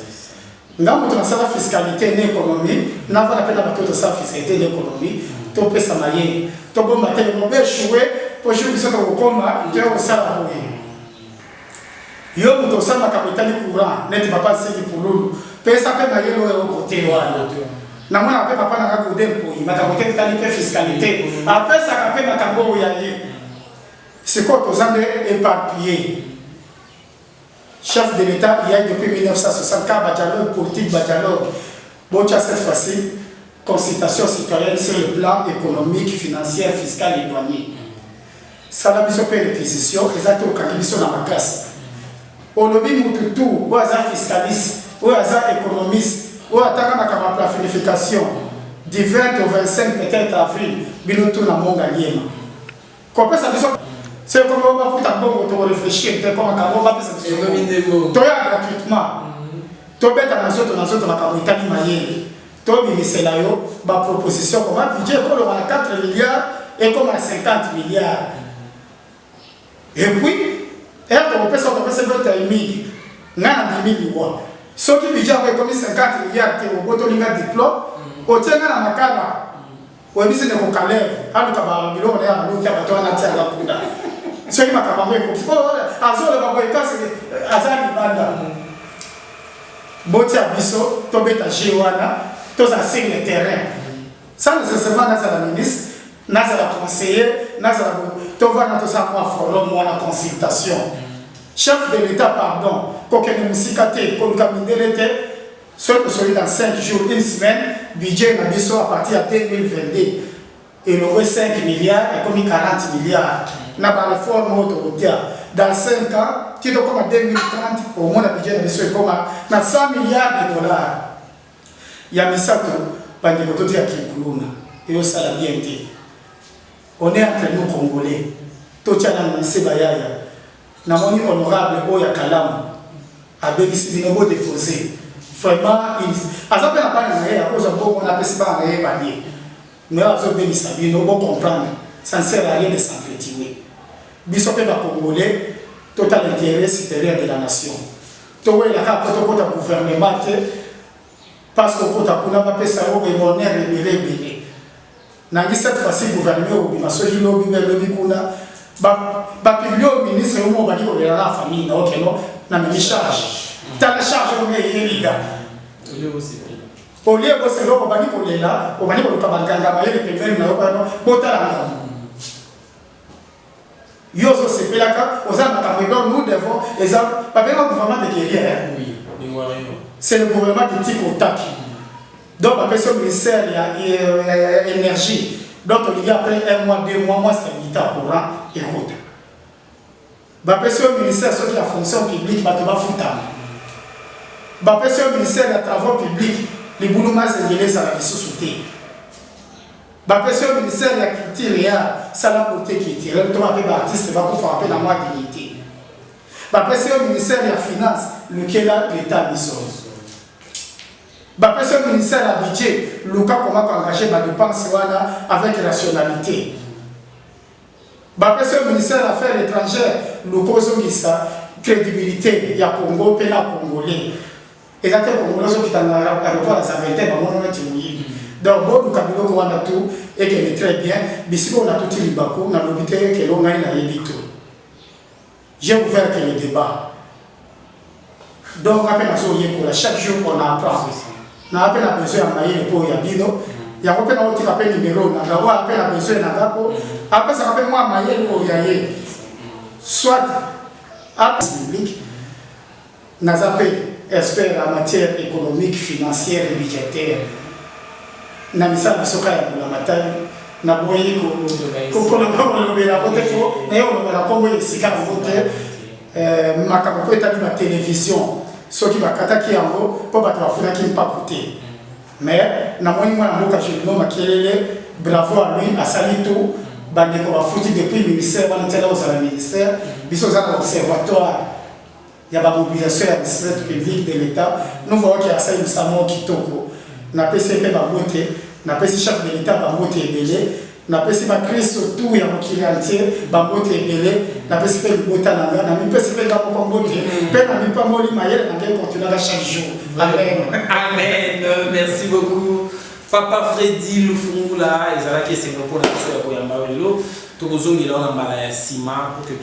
Ngambo tunasala fiscalité n'économie, n'a pas la peine d'abattre ça fiscalité d'économie, to pesa maye, to bomba tele mo be choué, pour jouer que ça ko komba, tu as ça la oui. Yo muto sama capitali courant, net papa c'est pour lulu. Pesa pe maye lo au côté wana. Na mona pe papa na ka kodem po, ma ka côté tali pe fiscalité. Après ça ka pe makambo ya ye. C'est quoi que vous avez éparpillé? Chef de l'État, il y a depuis 1964, dialogue politique, dialogue. Bon, cette fois-ci, consultation citoyenne sur le plan économique, financier, fiscal et douanier. Ça a besoin de réquisition, exactement quand ils sont dans ma classe. Au lobby, Moutoutou, ou à fiscaliste, ou à économiste, ou à la planification, du 20 au 25 peut-être avril, Bilotou na Mongaliema. Comment ça besoin? C'est comme on va pour réfléchir, comment on va faire ça gratuitement. tobeta na soto makambo etali mayele tobimisela yo baproposition koma budget ekoloba na 4 milliards ekoma na 50 milliards et puis tokopesa bota mingi nga na ndimi liwa soki budget yango ekomi 50 milliards te obotolinga diplôme otienga na makala oyebisi ndeko kaleve aluka biloko na ya baluki ya bato wana tianga punda soki makambo yango ekoki azoloba boye kasi aza libanda botia biso tobeta je wana toza sur le terrain sans nécessairement nazala ministre nazala conseiller nazala tovana tosala mwa forum wana consultation chef de l'état pardon kokende musika te koluka mindele te soki tosoli dans 5 jours une semaine budget na biso à partir ya 2022 elongwe 5 milliards ekomi 40 milliards na bareforme oyo tokotia dans 5 ans qui est comme en 2030 au moins la budget de comme na 100 milliards de dollars. Il y a misato bande moto ya kikuluna et ça la bien été. On est entre nous congolais. Totiana na se bayaya. Na moni honorable Oya Kalamu avec ici des mots déposés. Vraiment il azape na pas na ya cause bon on appelle ça na ya bani. Mais azo bien sabi no bon comprendre. Ça ne sert à rien de s'entretuer. Bisope ba congolais total intérêt supérieur de la nation. Towe la ka poto kota gouvernement parce que kota kuna ba pesa o be bonheur rebele. Na cette fois-ci gouvernement o bi masoji no bi be kuna ba pilio ministre o mo ba ko la famille na OK no na mi charge. Ta la charge o me yeliga. Au lieu de se lo ba ko lela o ba ko ka banganga ba yele peveni na o ba no botala. Yoso se pelaka, nous devons, pas le gouvernement de guerrière. C'est le gouvernement de Tikotaki. Donc, après ce ministère, il y a énergie. Donc, il y a après 1 mois, 2 mois, stabilité à courant et route. Après ce ministère, ceux qui la fonction publique, va foutre. Après ce ministère, des travaux publics, les boulomas et les arabes sous-soutés. Après ce ministère de la culture, ça l'a porté qui était. Le temps après l'artiste va pour faire appel à moi dignité. Après ce ministère de la finance, lequel a l'État mission. Après ce ministère de la budget, le cas comment engager ma dépense avec rationalité. Après ce ministère de l'affaires étrangères, le cause qui sa crédibilité, il y a Congo, pénal congolais. Et là, les Congolais qui sont à l'aéroport à sa vingtaine, on a dit. Donc, bon, nous avons tout et qu'elle est très bien. Mais si on a tout le bakou, on a l'obité que l'on a eu tout. J'ai ouvert le débat. Donc, on a pour chaque jour qu'on apprend. On a besoin de mailler pour Yabino. Il y a un numéro, on a besoin de après, ça rappelle moi mailler pour Yaye. Soit à public, on a expert en matière économique, financière et budgétaire. Na misala soka ya la matani na boyi ko la vote fo na yo la kombo esika vote makako ko etali ba télévision soki bakata ki yango po bato bafuna ki pas coûter mais na moni mwana mboka Julino Makelele bravo à lui asali tout bande ko bafuti depuis le ministère wana tela au ministère biso za conservatoire ya ba mobilisation ya service public de l'État nous voyons qu'il y a ça une samo kitoko na PCP bamote na pesi chef de l'État bamote ebele na pesi ba Christ tout ya mokili entier bamote ebele na pesi pe bota na nga na mi pesi pe nga ko mbote pe na mi pa moli mayele na ngel continuer chaque jour. Amen. Amen. Merci beaucoup Papa Freddy Lufungula ezala ke c'est pour la soeur ya Mawelo to bozongi la na mbala ya sima pour que